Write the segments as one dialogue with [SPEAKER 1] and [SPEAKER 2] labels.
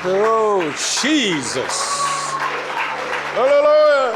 [SPEAKER 1] Oh, Jesus. Hallelujah.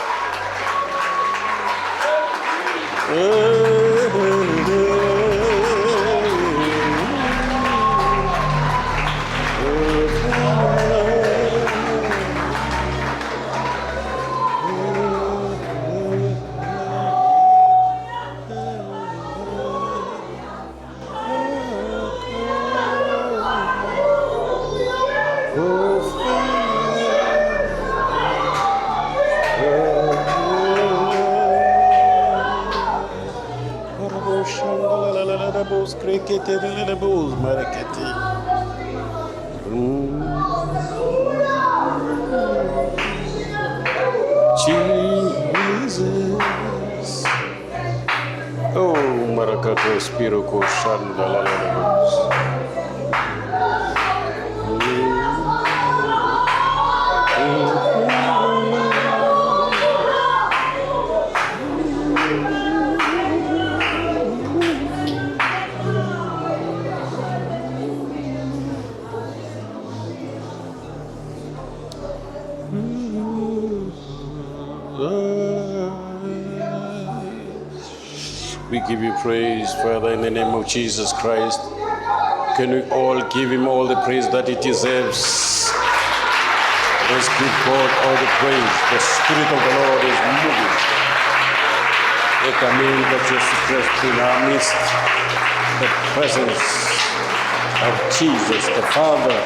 [SPEAKER 1] Jesus. Oh, Marakato Spiroko Shandalalabos. We give you praise, Father, in the name of Jesus Christ. Can we all give him all the praise that he deserves? Let's give God all the praise. The Spirit of the Lord is moving. Ekamini kaJesu Kristu in our midst. The presence of Jesus, the Father,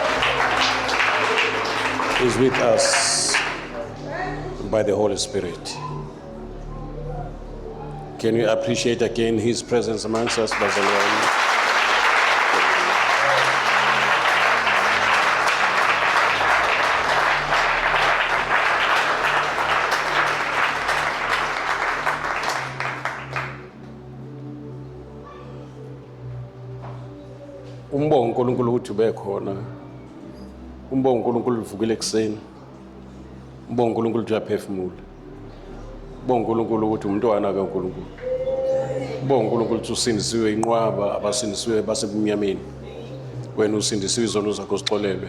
[SPEAKER 1] is with us by the Holy Spirit. Can you appreciate again his presence amongst us, Bazalwane? Umbonga uNkulunkulu ukuthi ube khona. Umbonga uNkulunkulu uvukile ekseni. Umbonga uNkulunkulu ukuthi uyaphefumula. Umbonga uNkulunkulu ukuthi umntwana kaNkulunkulu. Umbonga uNkulunkulu ukuthi usindisiwe inqwaba abasindisiwe basebumnyameni. Wena usindisiwe izono zakho zixolelwe.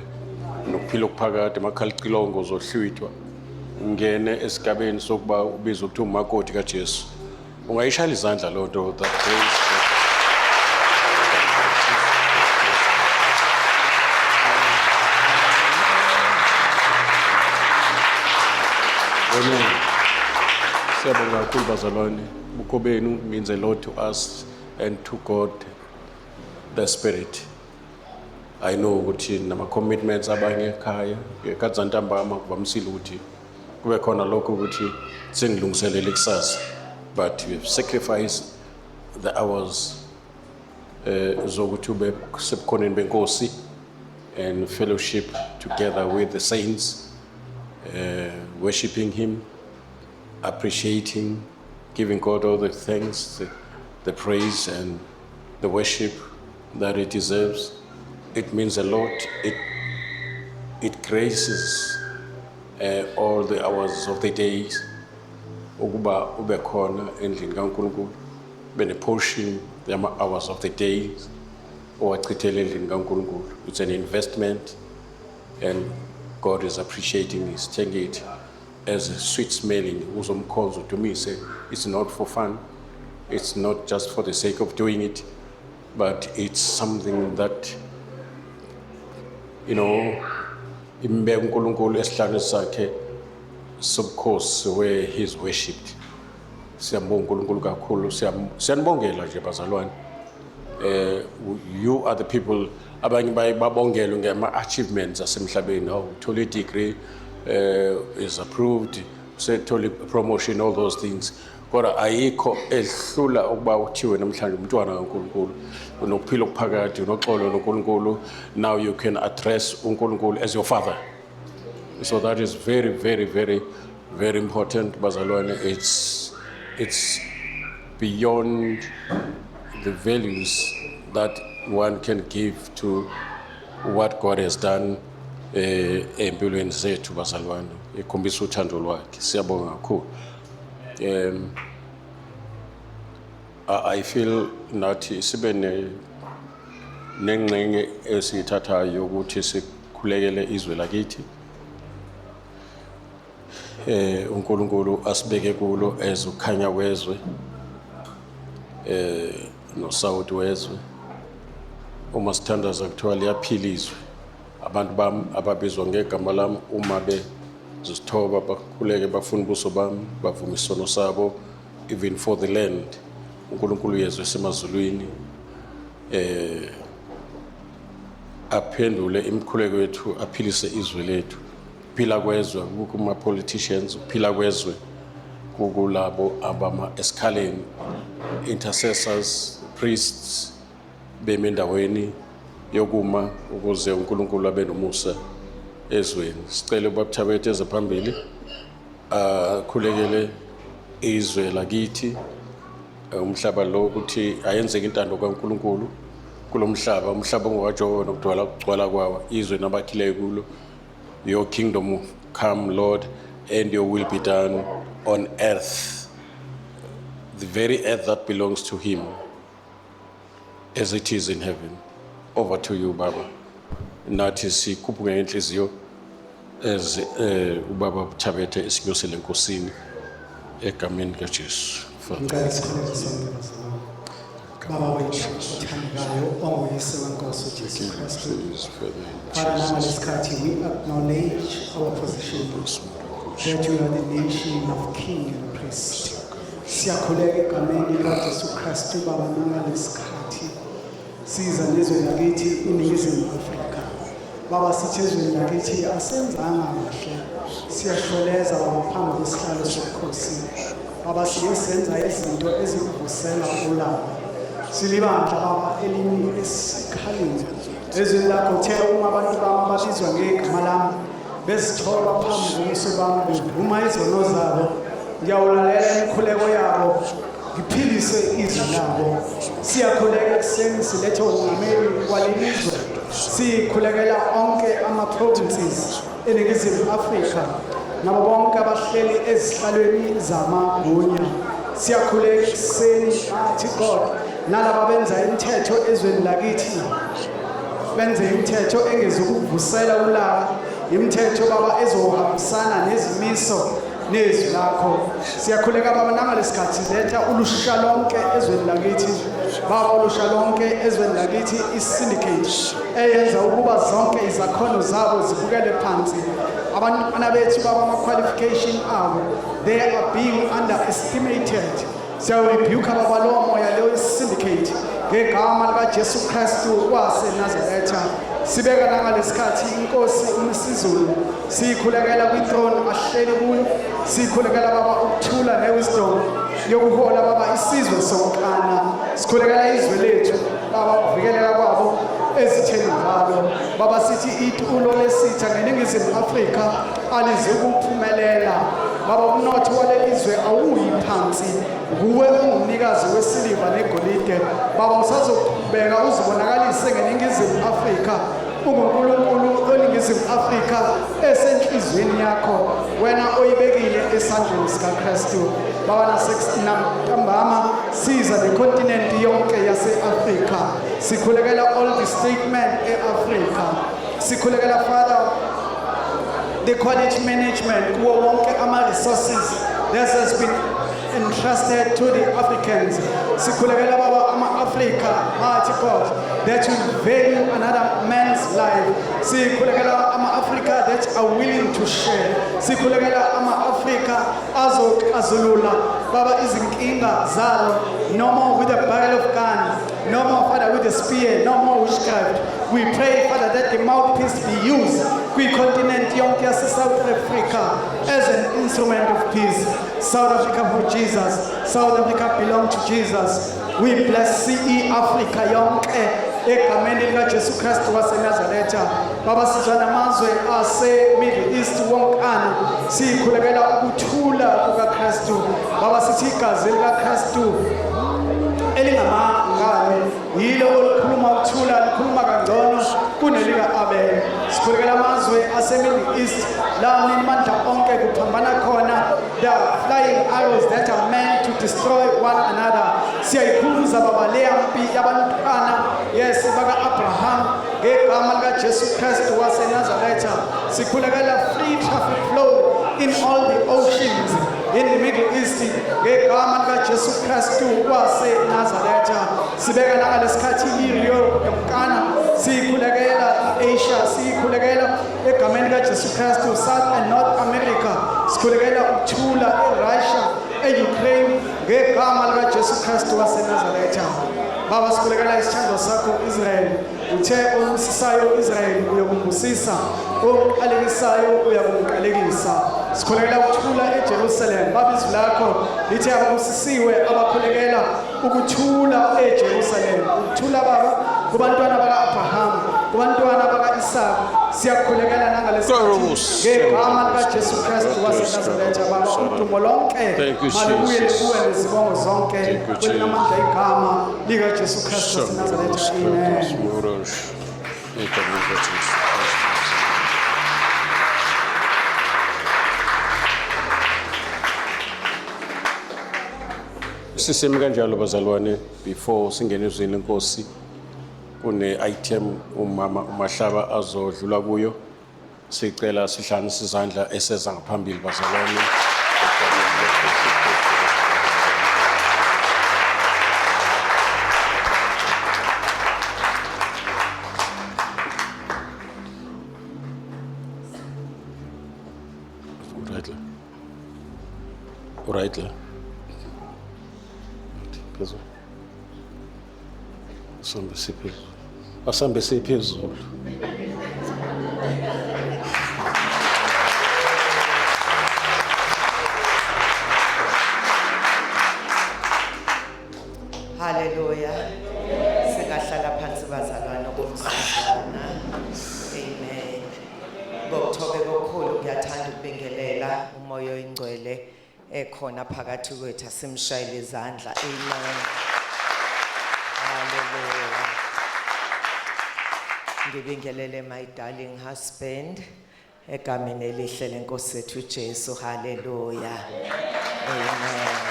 [SPEAKER 1] Nokuphila okuphakade emakhalicilongo zohlwithwa. Ungene esigabeni sokuba ubizwe ukuthi umakoti kaJesu. Ungayishaya izandla lo nto that praise. Amen. Siyabonga kakhulu bazalwane. Ubukho benu means a lot to us and to God the Spirit. I know ukuthi nama commitments abanye ekhaya eKaZantambama kubamisile ukuthi kube khona lokho ukuthi sengilungiselele ikusasa, but we've sacrificed the hours zokuthi ube sebukhoneni benkosi and fellowship together with the saints. Worshipping him, appreciating, giving God all the thanks, the praise and the worship that it deserves. It means a lot. It graces all the hours of the days. Ukuba ube khona endlini kaNkulunkulu, bene portion the hours of the days owachithele endlini kaNkulunkulu. It's an investment, and God is appreciating it, taking it as a sweet smelling. Uzomkhozo to me say it's not for fun. It's not just for the sake of doing it, but it's something that, you know, imbeka uNkulunkulu esihlanu sakhe sobukhosi where he's worshipped. Siyambonga uNkulunkulu kakhulu, siyanibongela nje bazalwane. You are the people abanye babongela ngama-achievements asemhlabeni. Uthola i-degree is approved, sethola promotion, all those things. Kodwa ayikho ehlula ukuba uthiwe namhlanje umntwana kaNkulunkulu unokuphila okuphakade unoxolo noNkulunkulu. Now you can address uNkulunkulu as your father. So that is very, very, very, very important, bazalwane. It's beyond the values that one can give to what God has done empilweni zethu bazalwane. Ikhombisa uthando lwakhe. Siyabonga kakhulu. I feel nathi sibe nengxenye esithathayo ukuthi akhulekele izwe lakithi uNkulunkulu asibeke kulo ezokhanya wezwe nosawuti wezwe uma sithandaza kuthiwa liyaphila izwe abantu bami ababizwa ngegama lami uma bezosithoba bakhuleke bafuna ubuso bami bavuma isono sabo even for the land uNkulunkulu yezwe semazulwini aphendule imikhuleko yethu aphilise izwe lethu phila kwezwe kuma politicians phila kwezwe kulabo abama esikhaleni intercessors priests bemendaweni yokuma ukuze uNkulunkulu abe nomusa ezweni sicela ubabThabethe ezaphambili akhulekele izwe lakithi umhlaba lo ukuthi ayenzeke intando kaNkulunkulu kulomhlaba umhlaba ongwajona ukugcwala ukugcwala kwawo izwe nabakhileyo kulo your kingdom come Lord and your will be done on earth the very earth that belongs to him as it is in heaven over to you Baba nathi sikhuphuke ngenhliziyo as ubaba Thabethe esinyosele enkosini egameni kaJesu
[SPEAKER 2] Baba wethu uthandekayo onguyise wenkosi uJesu Kristu. Father, nangalesikhathi we acknowledge our position that you are the nation of king and priest. Siyakhuleka egameni likaJesu Kristu Baba nangalesikhathi siza nezwe lakithi iningizimu Afrika. Baba sithi ezweni lakithi asenzanga kahle. Siyashweleza Baba phambi kwesihlalo sobukhosi. Baba siyenza izinto ezikuvusela ulaka. Silibandla Baba elimi esikhaleni ezweni lakho uthe uma abantu bami babizwa ngegama lami bezithola phambi kobuso bami bevuma izono zabo ngiyawulalela imikhuleko yabo ngiphilise izwi labo siyakhuleka ekseni silethe ungameli walelizwe sikhulekela onke ama-provinces eningizimu Afrika nabo bonke abahleli ezihlalweni zamagunya siyakhuleka ekseni athi God nalaba benza imithetho ezweni lakithi benze imithetho engezukuvusela ulaka imithetho Baba ezohambisana nezimiso nezwi lakho siyakhuleka Baba nangalesikhathi letha ulusha lonke ezweni lakithi Baba ulusha lonke ezweni lakithi i-syndicate eyenza ukuba zonke izakhono zabo zibukele phansi abantwana bethu Baba ama-qualification abo they are being underestimated siyarebuke Baba lo moya leyo syndicate ngegama likaJesu Kristu waseNazaretha sibeka nangalesikhathi inkosi uMsizulu sikhulekela kwi-throne ahleli kuyo sikhulekela Baba ukuthula newisdom yokuhola Baba isizwe sonkana sikhulekela izwe lethu Baba ukuvikeleka kwabo ezitheni ngalo Baba sithi itulo lesitha ngeningizimu Afrika alize ukuphumelela Baba umnotho walelizwe awuyi phansi nguwe ungumnikazi wesiliva negolide Baba usazobeka uzibonakalise ngeningizimu Afrika uNkulunkulu oningizimu Afrika esenhlizweni yakho wena oyibekile esandleni sikaKristu Baba nasekuntambama siza necontinent yonke yase-Afrika sikhulekela all the statement e-Afrika sikhulekela Father the quality management kuwo wonke ama-resources that has been entrusted to the Africans. Sikhulekela Baba ama-Afrika athi God that will value another man's life. Sikhulekela ama-Afrika that are willing to share. Sikhulekela ama-Afrika azoxazulula Baba izinkinga zalo no more with a barrel of gun, no more Father with a spear, no more witchcraft. We pray Father that the mouthpiece be used kwi-continent yonke yase-South Africa as an instrument of peace. South Africa for Jesus. South Africa belong to Jesus. We bless CE Africa yonke egameni likaJesu Kristu waseNazaretha. Baba sizwa namazwe ase-Middle East wonkana sikhulekela ukuthula kukaKristu. Baba sithi igazi likaKristu elingamangane yilo olukhuluma ukuthula likhuluma kangcono kunelika Abel. Sikhulekela amazwe ase-Middle East la nimandla onke kuphambana khona the flying arrows that are meant to destroy one another. Siyayikhuluza Baba leya mpi yabantwana yes baka Abraham ngegama likaJesu Kristu waseNazaretha sikhulekela free traffic flow in all the oceans in the Middle East ngegama likaJesu Kristu waseNazaretha sibeka nangalesikhathi iRio yonkana sikhulekela Asia sikhulekela egameni likaJesu Kristu South and North America sikhulekela ukuthula eRussia eUkraine ngegama likaJesu Kristu waseNazaretha Baba sikhulekela isithando sakho Israel uthe obusisayo Israel uyokumbusisa oqalekisayo uyakumqalekisa sikhulekela ukuthula eJerusalem Baba izwi lakho lithi ababusisiwe abakhulekela ukuthula eJerusalem ukuthula Baba kubantwana bakaAbraham kubantwana bakaIsaka siyakhulekela nangalesikhathi ngegama likaJesu Kristu waseNazaretha Baba udumo lonke malubuye kuwe nezibongo zonke kulinamandla igama likaJesu Kristu waseNazaretha amen
[SPEAKER 1] Sisemi kanjalo bazalwane before singene ezweni lenkosi kune item umama uMahlaba azodlula kuyo sicela sihlanganise izandla eseza ngaphambili bazalwane Right la phezulu asambe siphezulu
[SPEAKER 3] Hallelujah singahlala phansi bazalwane ukumsizana amen ngokuthobe kokhulu ngiyathanda ukubingelela umoya oyingcwele ekhona phakathi kwethu simshayile izandla amen hallelujah ngibingelele my darling husband egameni elihle lenkosi yethu Jesu hallelujah amen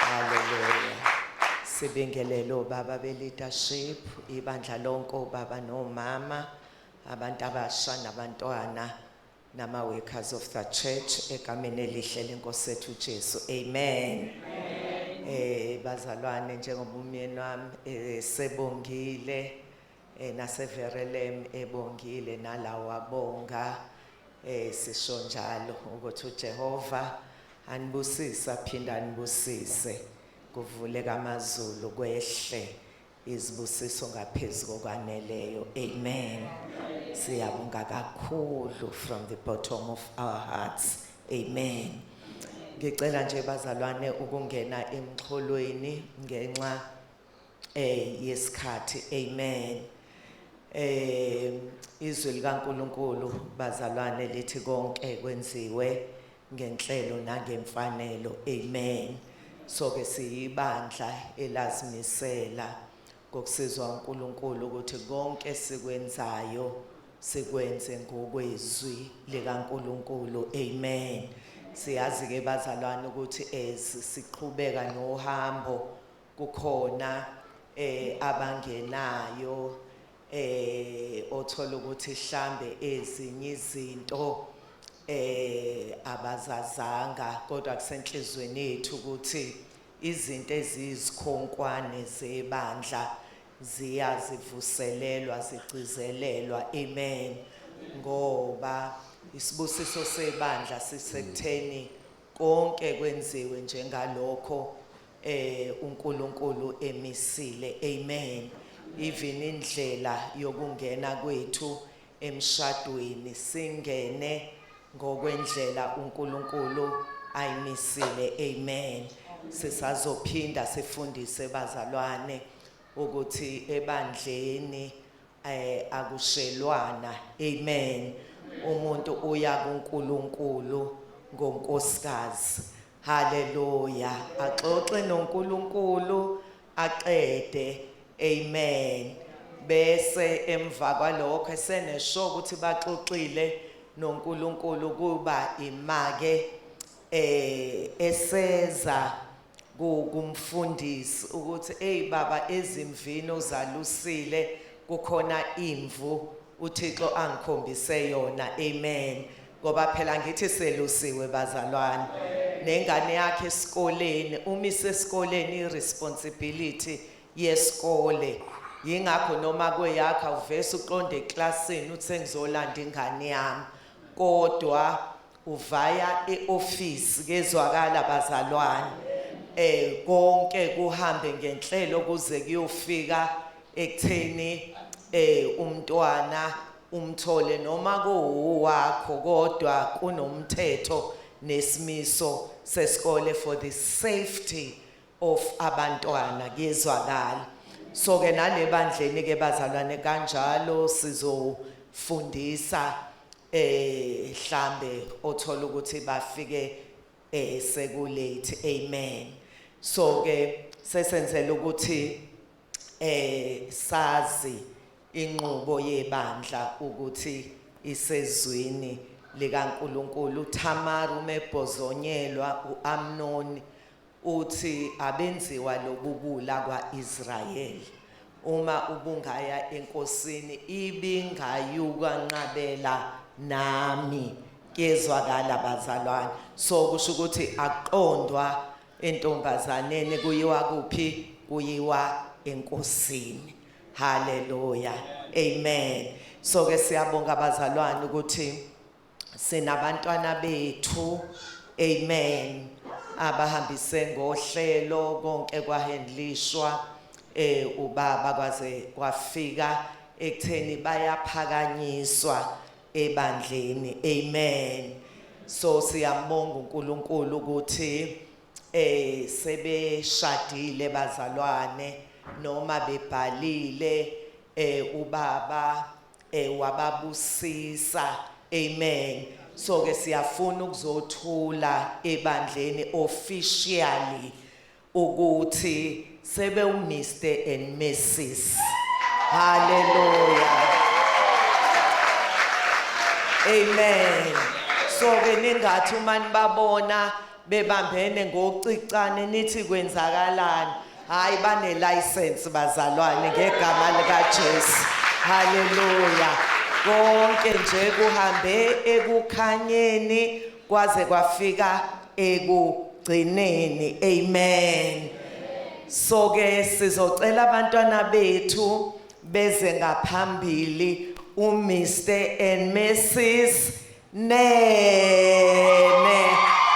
[SPEAKER 3] hallelujah sibingelele baba be leadership ibandla lonke baba nomama abantu abasha nabantwana nama workers of the church egameni elihle lenkosi yethu Jesu amen bazalwane njengoba umyeni wami sebongile naseverelem ebongile nalawa bonga sisho njalo ukuthi uJehova anibusisa phinda anibusise kuvuleka amazulu kwehle izibusiso ngaphezulu kokwaneleyo amen siyabonga kakhulu from the bottom of our hearts amen ngicela nje bazalwane ukungena emxholweni ngenxa yesikhathi amen izwi likaNkulunkulu bazalwane lithi konke kwenziwe ngenhlelo nangemfanelo amen so ke siyibandla elazimisela ngokusizwa uNkulunkulu ukuthi konke sikwenzayo sikwenze ngokwezwi likaNkulunkulu amen siyazi ke bazalwane ukuthi siqhubeka nohambo kukhona abangenayo othola ukuthi mhlambe ezinye izinto abazazanga kodwa kusenhlizweni yethu ukuthi izinto ezizikhonkwane zebandla ziyazivuselelwa zigcizelelwa amen ngoba isibusiso sebandla sisekutheni konke kwenziwe njengalokho uNkulunkulu emisile amen even indlela yokungena kwethu emshadweni singene ngokwendlela uNkulunkulu ayimisile amen sisazophinda sifundise bazalwane ukuthi ebandleni akushelwana amen umuntu uya kuNkulunkulu ngonkosikazi haleluya axoxe noNkulunkulu aqede amen bese emva kwalokho esenesho ukuthi baxoxile noNkulunkulu kuba imake eseza kumfundisi ukuthi hey baba ezimvini ozalusile kukhona imvu uThixo angikhombise yona. Amen. Ngoba phela ngithi selusiwe bazalwane. Nengane yakhe esikoleni, uma isesikoleni iresponsibility yesikole. Yingakho noma kweyakha uvese uqonde eklasini uthi sengizolanda ingane yami. Kodwa uvaya eoffice kezwakala bazalwane. Konke kuhambe ngenhlelo kuze kuyofika ekutheni umntwana umthole noma kuwakho kodwa kunomthetho nesimiso sesikole for the safety of abantwana kezwakala. So ke nale bandleni ke bazalwane kanjalo sizofundisa mhlambe othola ukuthi bafike sekulate. Amen. So ke sesenzela ukuthi sazi inqubo yebandla ukuthi isezwini likaNkulunkulu. uThamar umebhozonyelwa uAmnoni uthi abenziwa lobubula kwaIsrayeli uma ubungaya enkosini ibingayuka nqabela nami kezwakala bazalwane. So kusho ukuthi aqondwa entombazaneni kuyiwa kuphi? Kuyiwa enkosini. Hallelujah. Amen. So ke siyabonga bazalwane ukuthi sinabantwana bethu. Amen. Abahambise ngohlelo konke kwahendlishwa ubaba kwaze kwafika ekutheni bayaphakanyiswa ebandleni. Amen. So siyambonga uNkulunkulu ukuthi sebeshadile bazalwane noma bebhalile ubaba wababusisa. Amen. So ke siyafuna ukuzothula ebandleni officially ukuthi sebe uMr and Mrs. Hallelujah. Amen. So ke ningathi uma nibabona bebambene ngocicane nithi kwenzakalani. Hayi bane license bazalwane ngegama lika Jesu. Hallelujah. Konke nje kuhambe ekukhanyeni kwaze kwafika ekugcineni. Amen. So ke sizocela abantwana bethu beze ngaphambili uMr and Mrs. Nene.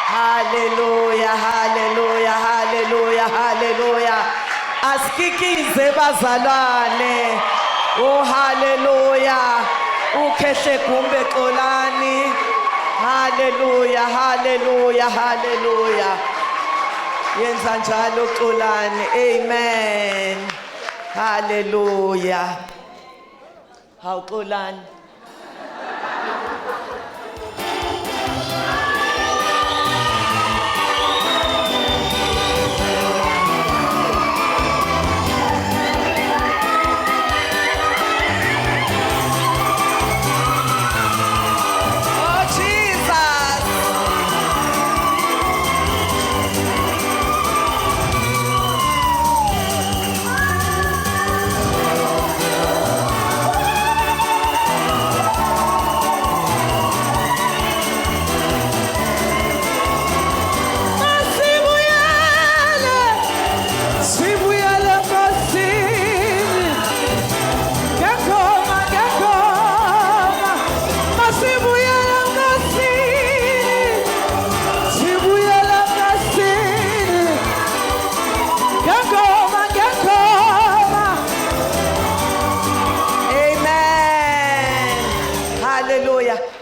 [SPEAKER 3] Hallelujah, hallelujah, hallelujah, hallelujah. Asikikize bazalwane. Oh hallelujah. Ukhehle kumbe xolani. Hallelujah, hallelujah, hallelujah. Yenza njalo xolani. Amen. Hallelujah. Hawu xolani.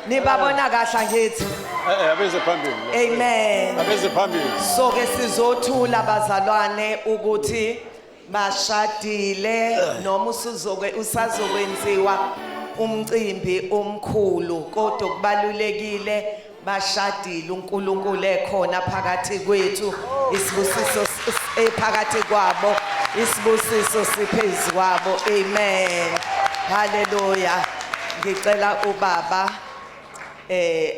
[SPEAKER 3] Nibabona kahle ngithi.
[SPEAKER 1] Abeze phambili.
[SPEAKER 3] Amen.
[SPEAKER 1] Abeze phambili.
[SPEAKER 3] So ke sizothula bazalwane ukuthi bashadile noma usazokwenziwa umcimbi omkhulu kodwa kubalulekile bashadile uNkulunkulu ekhona phakathi kwethu isibusiso ephakathi kwabo isibusiso siphezulu kwabo. Amen. Hallelujah. Ngicela ubaba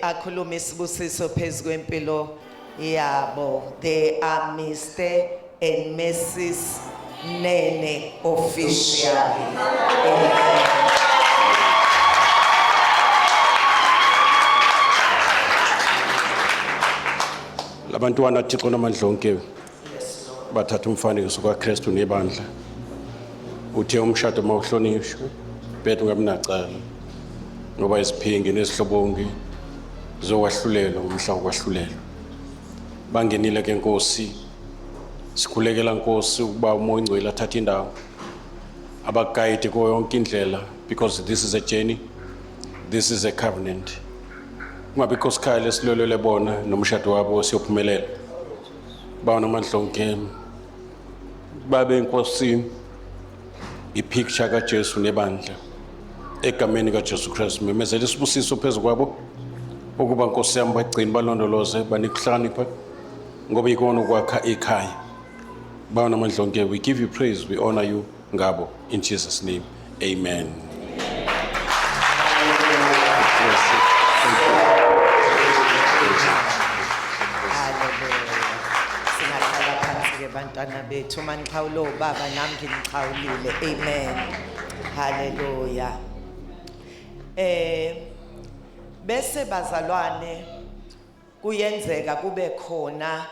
[SPEAKER 3] akhulume isibusiso phezulu kwempilo yabo. They are Mr and Mrs Nene officially. Amen.
[SPEAKER 1] labantwana Thixo namandla onke bathatha umfanekiso kaKristu nebandla uthe umshado mawuhlonishwe bethu ngabinacala ngoba iziphingi nezihlobongi zokwahlulela umhla wokwahlulela bangenile ke Nkosi sikhulekela Nkosi ukuba umoya ingcwele athathe indawo abagayide kuyo yonke indlela because this is a journey, this is a covenant. Kungabi khosikhaya lesilolele bona nomshado wabo siyophumelela banamandla onke babe Nkosi ipicture kaJesu nebandla egameni kaJesu Kristu memezela isibusiso phezulu kwabo ukuba Nkosi yami bagcine balondoloze banikuhlakanipha ngoba ikona ukwakha ekhaya banamandla onke. We give you praise, we honor you ngabo in Jesus name, amen.
[SPEAKER 3] Singahlala phansi ke bantwana bethu maniqhawulo baba nami nginiqhawulile, amen. Hallelujah. Bese bazalwane kuyenzeka kube khona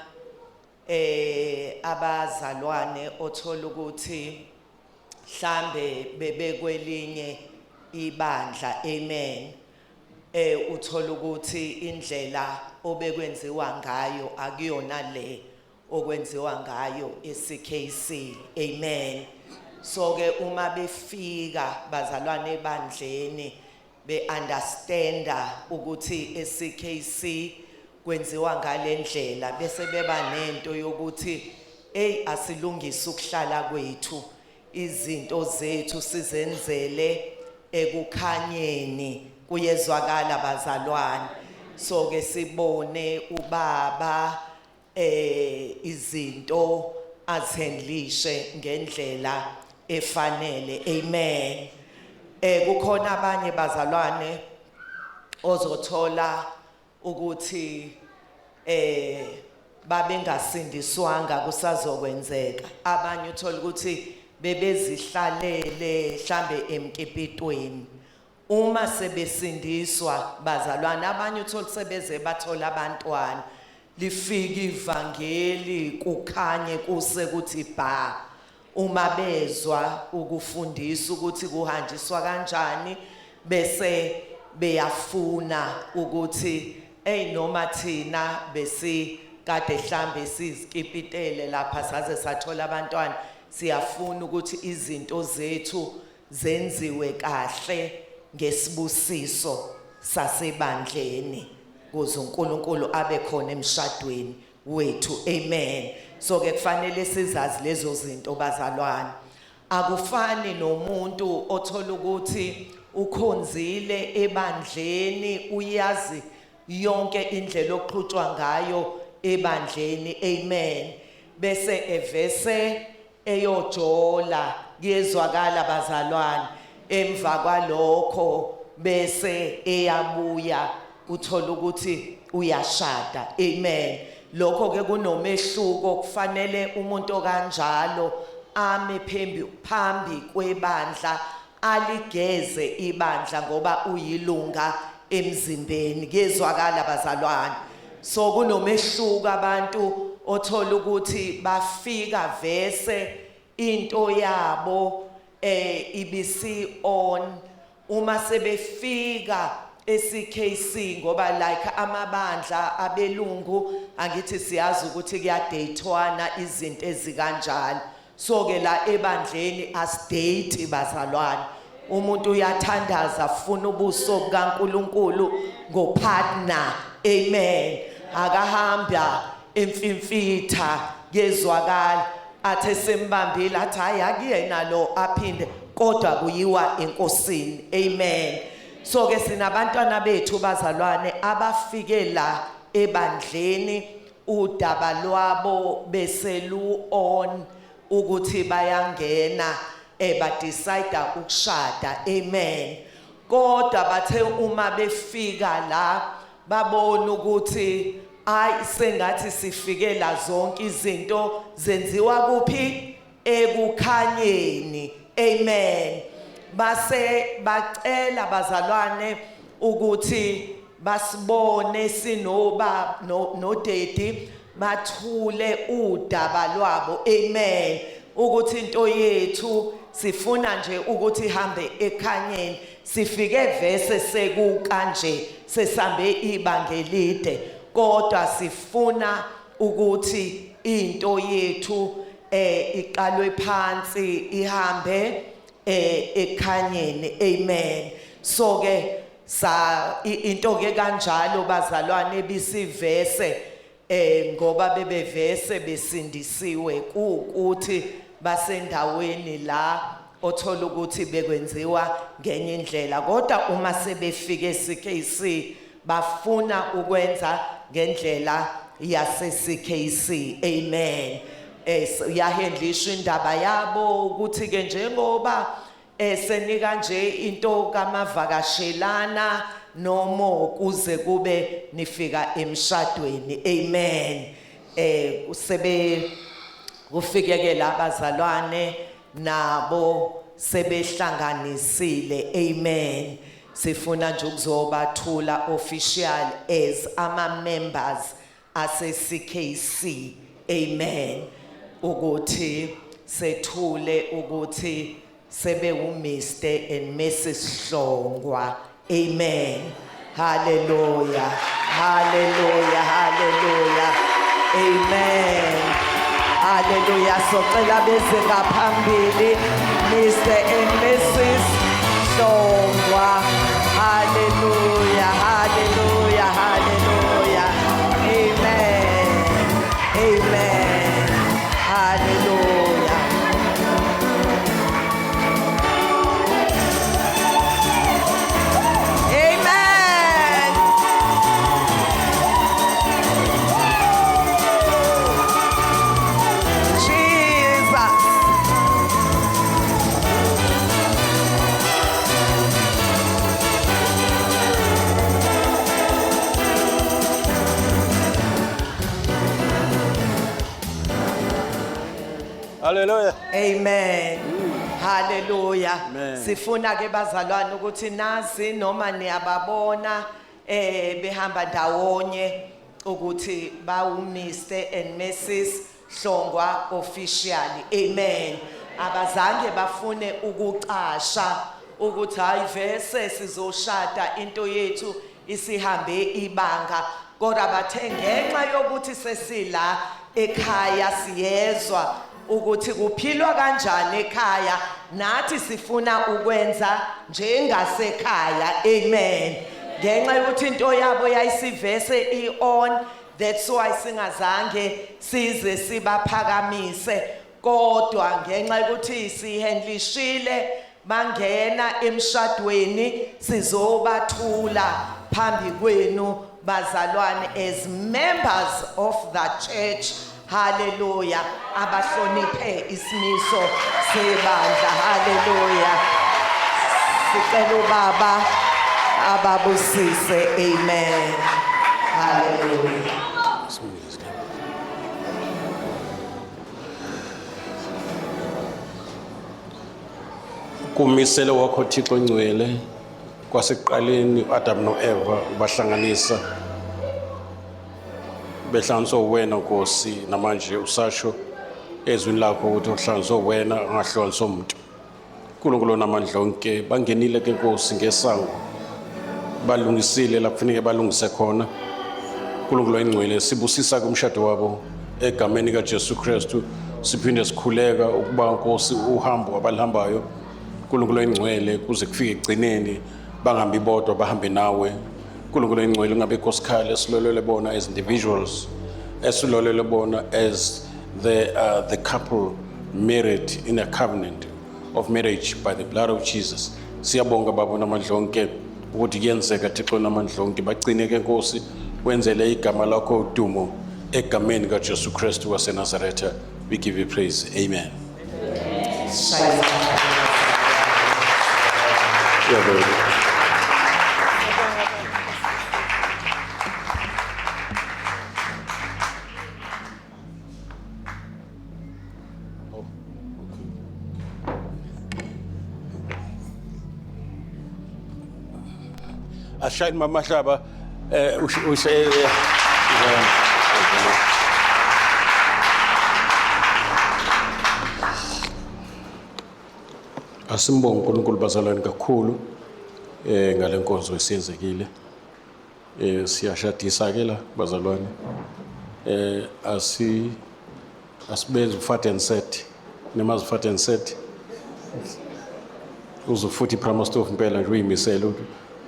[SPEAKER 3] abazalwane othola ukuthi mhlambe bebekwelinye ibandla, amen. Uthola ukuthi indlela obekwenziwa ngayo akuyona le okwenziwa ngayo eCKC, amen. So ke uma befika bazalwane ebandleni be-understanda ukuthi eCKC kwenziwa ngalendlela bese beba nento yokuthi asilungise ukuhlala kwethu izinto zethu sizenzele ekukhanyeni kuyezwakala bazalwane. So ke sibone ubaba izinto azendlishe ngendlela efanele, amen. Kukhona abanye bazalwane ozothola ukuthi babengasindiswanga kusazokwenzeka, abanye uthola ukuthi bebezihlalele mhlambe emkipitweni. Uma sebesindiswa bazalwane abanye uthola sebeze bathola abantwana lifika ivangeli kukhanye kuse kuthi ba uma bezwa ukufundisa ukuthi kuhanjiswa kanjani bese beyafuna ukuthi noma thina besi kade mhlambe sizikipitele lapha saze sathola abantwana siyafuna ukuthi izinto zethu zenziwe kahle ngesibusiso sasebandleni kuze uNkulunkulu abe khona emshadweni wethu, amen. So ke kufanele sizazi lezo zinto bazalwane. Akufani nomuntu othola ukuthi ukhonzile ebandleni uyazi yonke indlela oqhutshwa ngayo ebandleni, amen. Bese evese eyojola kuyezwakala bazalwane emva kwalokho bese eyabuya uthola ukuthi uyashada, amen. Lokho ke kunomehluko kufanele umuntu kanjalo ame phambi kwebandla aligeze ibandla ngoba uyilunga emzimbeni kuyezwakala bazalwane. So kunomehluko abantu othola ukuthi bafika vese into yabo ibisi on uma sebefika eCKC ngoba like amabandla abelungu angithi siyazi ukuthi kuyadatethwana izinto ezikanjalo. So ke la ebandleni asidate bazalwane, umuntu uyathandaza funa ubuso bukaNkulunkulu ngopartner, amen. Akahamba emfimfitha kezwakala athe sembambile athi hayi akuyena lo aphinde kodwa kuyiwa enkosini, amen. So ke sinabantwana bethu bazalwane abafike la ebandleni udaba lwabo beselu on ukuthi bayangena badecide ukushada, amen. Kodwa bathe uma befika la babona ukuthi ay sengathi sifike la zonke izinto zenziwa kuphi ekukhanyeni, amen. Base bacela bazalwane ukuthi basibone sinoba no daddy bathule udaba lwabo. Amen. Ukuthi into yethu sifuna nje ukuthi ihambe ekhanyeni. Sifike vese sekukanje sesambe ibanga elide kodwa sifuna ukuthi into yethu iqalwe phansi ihambe ekhanyeni. Amen. So ke into ke kanjalo bazalwane bisivese ngoba bebevese besindisiwe ukuthi basendaweni la othola ukuthi bekwenziwa ngenye indlela kodwa uma sebefike eCKC bafuna ukwenza ngendlela yase CKC. Amen. Yahendliswa indaba yabo ukuthi ke njengoba senika nje into kamavakashelana noma kuze kube nifika emshadweni. Amen. Usebe kufike ke labazalwane nabo sebehlanganisile. Amen. Sifuna nje ukuzobathula official as ama members ase CKC. Amen. Ukuthi sethule ukuthi sebe uMr and Mrs Hlongwa. Amen. Hallelujah. Hallelujah. Hallelujah. Amen. Hallelujah. Socela beze ngaphambili Mr and Mrs Hlongwa. Hallelujah. Hallelujah. Hallelujah. Amen. Amen. Hallelujah. Amen. Jesus.
[SPEAKER 4] Hallelujah.
[SPEAKER 3] Amen. Hallelujah.
[SPEAKER 4] Amen.
[SPEAKER 3] Sifuna ke bazalwane ukuthi nazi noma niyababona behamba ndawonye ukuthi ba uMr and Mrs Hlongwa officially. Amen. Abazange bafune ukuqasha ukuthi hayi vese sizoshada into yethu isihambe ibanga kodwa bathe ngenxa yokuthi sesila ekhaya siyezwa ukuthi kuphilwa kanjani ekhaya nathi sifuna ukwenza njengasekhaya. Amen. Ngenxa yokuthi into yabo yayisivese ion, that's why singazange size sibaphakamise kodwa ngenxa yokuthi sihendlishile bangena emshadweni sizobathula phambi kwenu bazalwane as members of the church. Hallelujah. Abahloniphe isimiso sebandla. Hallelujah. Sicela ubaba ababusise. Amen. Hallelujah.
[SPEAKER 1] Kumisele wakho Thixo ngcwele kwasekuqaleni uAdam noEva bahlanganisa behlanganiswa wena Nkosi namanje usasho ezwini lakho ukuthi uhlanganiswa wena angahlonswa umuntu. uNkulunkulu namandla onke bangenile ke Nkosi ngesango balungisile la kufanele balungise khona. uNkulunkulu engcwele sibusisa kumshado wabo egameni kaJesu Kristu siphinde sikhuleka ukuba Nkosi uhambo abalihambayo uNkulunkulu engcwele kuze kufike egcineni bangahambi bodwa bahambe nawe. uNkulunkulu engcwele ungabe nkosikhali esilolele bona as individuals esilolele bona as the couple married in a covenant of marriage by the blood of Jesus. Siyabonga baba namandla onke ukuthi kuyenzeka Thixo namandla onke bagcine ke Nkosi wenzele igama lakho udumo egameni kaJesu Kristu waseNazaretha. We give you praise. Amen.
[SPEAKER 4] Ashayini mama Hlaba
[SPEAKER 1] Asimbonge uNkulunkulu bazalwane kakhulu ngale nkonzo esiyenzekile. Siyashadisa ke la bazalwane. Asibenze ufat and set. Nemazi ufat and set. Uzufuthi iprama stove impela nje uyimisela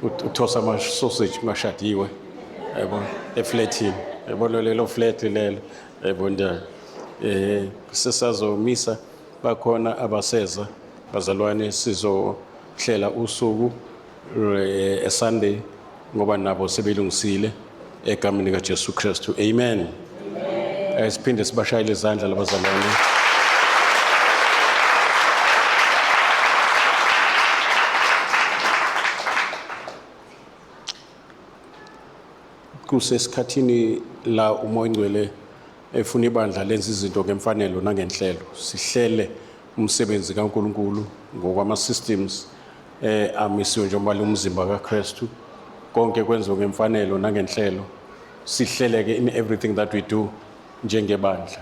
[SPEAKER 1] uthosa ama sausage mashadiwe. Yabo eflatini. Yabo lelo flat lelo. Yabo nda sesazomisa bakhona abaseza bazalwane sizohlela usuku Sunday ngoba nabo sebelungisile egameni kaJesu Kristu. Amen. Siphinde sibashayile izandla labazalwane. Kusesikhathini la umoya ingcwele efuna ibandla lenza izinto ngemfanelo nangenhlelo. Sihlele umsebenzi kaNkulunkulu ngokwama systems amisiwe njengoba umzimba kaKristu. Konke kwenziwe ngemfanelo nangenhlelo. Sihleleke in everything that we do njengebandla.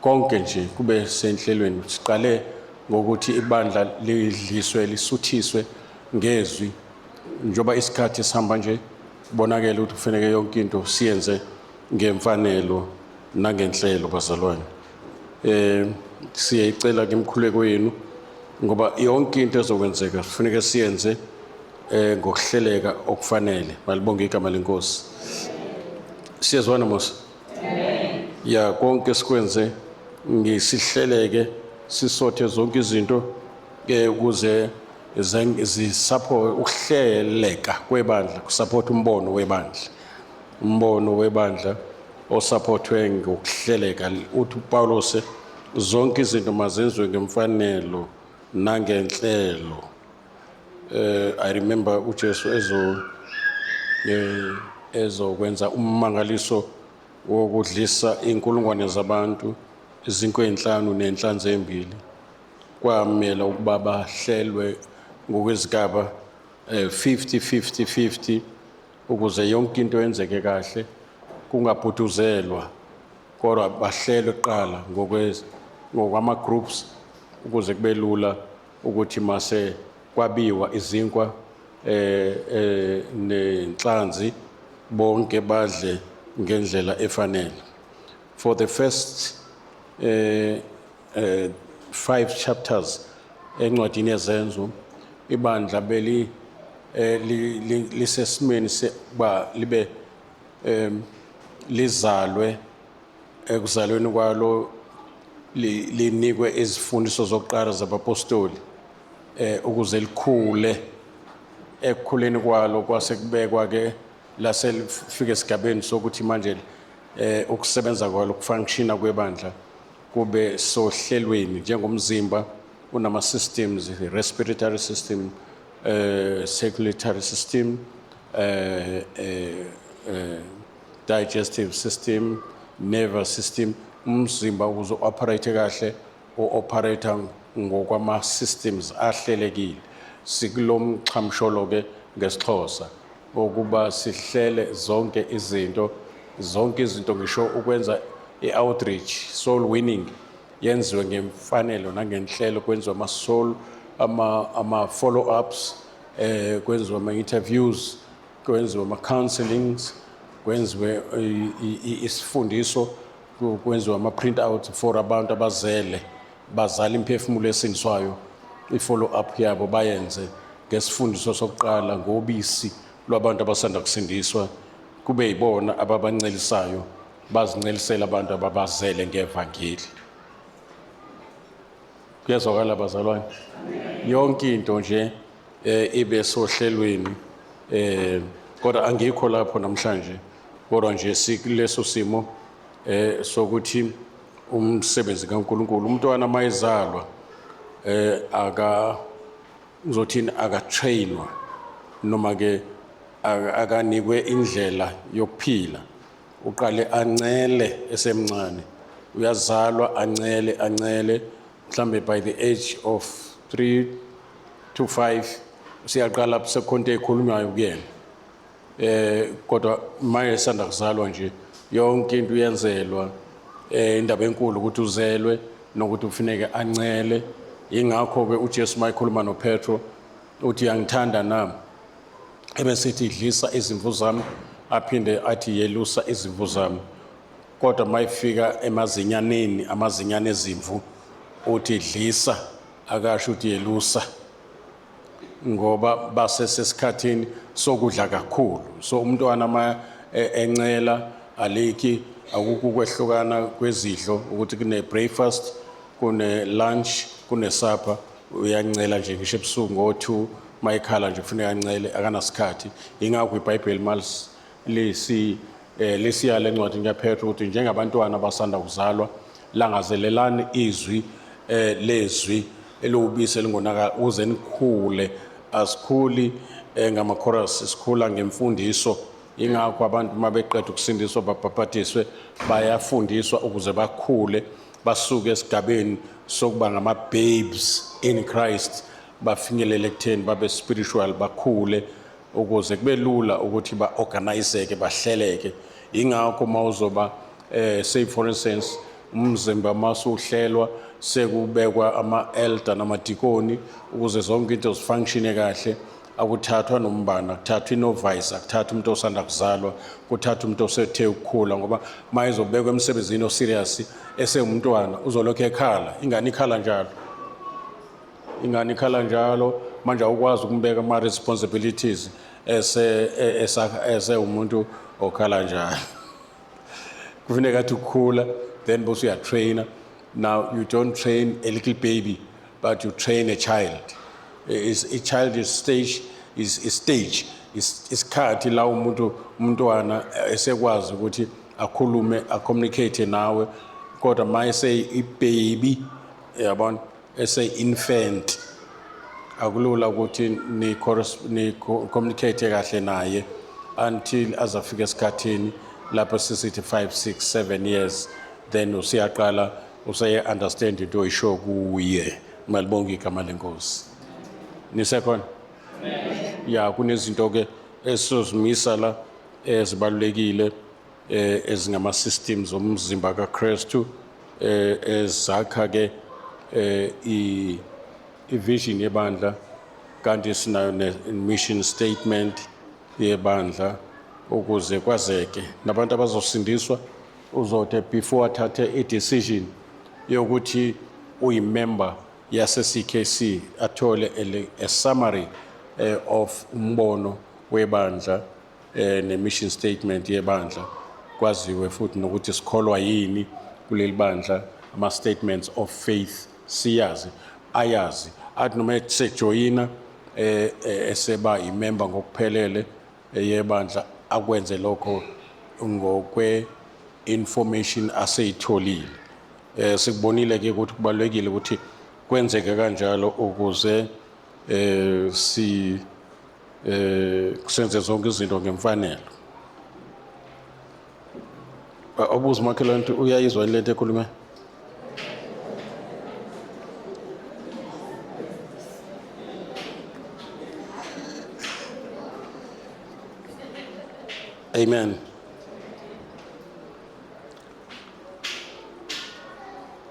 [SPEAKER 1] Konke nje kube senhlelweni. Siqale ngokuthi ibandla lidliswe lisuthiswe ngezwi njoba isikhathi sihamba nje bonakala ukuthi kufanele yonke into siyenze ngemfanelo nangenhlelo bazalwane. Siyayicela ke imkhuleko yenu ngoba yonke into ezokwenzeka kufanele siyenze ngokuhleleka okufanele. Malibonge igama lenkosi. Siyezwana mos? Amen. Ya konke sikwenze ngisihleleke sisothe zonke izinto ukuze zisupport ukuhleleka kwebandla kusupport umbono webandla. Umbono webandla osupportwe ngokuhleleka. Uthi Paulos zonke izinto mazenziwe ngemfanelo nangenhlelo. I remember uJesu ezokwenza ummangaliso wokudlisa inkulungwane zabantu izinto ezinhlanu nenhlanzi ezimbili. Kwamela ukuba bahlelwe ngokwezigaba 50 ukuze yonke into yenzeke kahle kungabhuduzelwa kodwa bahlelwe kuqala ngokwama groups ukuze kube lula ukuthi mase kwabiwa izinkwa nenhlanzi bonke badle ngendlela efanele. For the first 5 chapters encwadini yezenzo ibandla beli lisesimeni seba libe lizalwe ekuzalweni kwalo linikwe izifundiso zokuqala zabapostoli ukuze likhule. Ekukhuleni kwalo kwase kubekwa ke laselifika esigabeni sokuthi manje ukusebenza kwalo kufunctiona kwebandla kube sohlelweni njengomzimba unama systems, respiratory system, circulatory system, digestive system, nervous system. Umzimba uzo operate kahle operate ngokwama systems ahlelekile. Sikulomxhamsholo ke ngesixhosa ukuba sihlele zonke izinto ngisho ukwenza outreach soul winning yenziwe ngemfanelo nangenhlelo kwenziwa ama follow ups kwenziwa ama interviews kwenziwa ama counselings kwenziwe isifundiso kwenziwa ama print out for abantu abazele bazala imphefumulo esindiswayo. I-follow up yabo bayenze ngesifundiso sokuqala ngobisi lwabantu abasanda kusindiswa kube yibona ababancelisayo bazincelisela abantu ababazele ngevangeli. Kuyazwakala bazalwane? Yonke into nje ibe sohlelweni kodwa angikho lapho namhlanje kodwa nje sikuleso simo sokuthi umsebenzi kaNkulunkulu umntwana mayezalwa ngizothini akatrainwa noma ke akanikwe indlela yokuphila. Uqale ancele esemncane. Uyazalwa ancele mhlambe by the age of 3 to 5 siyaqala sekhonto ekhulunywayo kuyena. Kodwa maye sanda kuzalwa nje yonke into uyenzelwa indaba enkulu ukuthi uzelwe nokuthi ufuneke ancele ingakho ke uJesu mayikhuluma noPetro uthi angithanda nami ebesithi dlisa izimvu zami aphinde athi yelusa izimvu zami kodwa mayifika emazinyaneni amazinyane ezimvu uthi dlisa akasho uthi yelusa ngoba basesesikhathini sokudla kakhulu so umntwana encela aliki akukho kwehlukana kwezidlo ukuthi kune breakfast kune lunch kune supper uyancela nje ngisho ebusuku ngo2 mayikhala nje kufanele ancele akanasikhathi ingakho iBhayibheli lesiyale encwadini kaPetro ukuthi njengabantwana abasanda kuzalwa langazelelani izwi lezwi elobisi elingonakala uze nikhule asikhuli ngama-chorus sikhula ngemfundiso ingakho abantu mabeqeda ukusindiswa babhaphathizwe bayafundiswa ukuze bakhule basuke esigabeni sokuba ngama-babes in Christ bafinyelele ekutheni babe spiritual bakhule ukuze kube lula ukuthi ba-organizeke bahleleke ingakho mawuzoba say for instance umzimba masuhlelwa sekubekwa ama-elder namadikoni ukuze zonke into zifunctione kahle akuthathwa nombana kuthathwa inovice akuthathwa umuntu osanda kuzalwa kuthathwa umuntu osethe ukukhula ngoba mayizobekwa emsebenzini oserious esengumntwana uzolokhu ekhala ingane ikhala njalo manje awukwazi ukumbeka ama responsibilities ese umuntu okhala njalo kufuneka athi ukukhula then bose uyatrainer now you don't train a little baby but you train a child a childish stage is isikhathi la umntwana esekwazi ukuthi akhulume communicate nawe kodwa mayese ibaby yabona ese infant akulula ukuthi ni communicate kahle naye until azafika esikhathini lapho sisithi 5 6 7 years then usiyaqala usaye-understand into oyisho kuye malibonke igama lenkosi nisekhona ya kunezinto-ke esizozimisa la ezibalulekile ezingama-systems omzimba kaKristu ezakha-ke i-vision yebandla kanti sinayo ne-mission statement yebandla ukuze kwazeke nabantu abazosindiswa uzothi before athathe i-decision yokuthi uyimember yase-CKC athole a summary of umbono webandla ne-mission statement yebandla kwaziwe futhi nokuthi sikholwa yini kuleli bandla ama-statements of faith siyazi ayazi athi noma sejoyina eseba imember ngokuphelele yebandla akwenze lokho ngokwe-information aseyitholile sikubonile ke ukuthi kubalulekile ukuthi kwenzeke kanjalo ukuze senze zonke izinto ngemfanelo obuza umakhelwane ukuthi uyayizwa lento ekhulume amen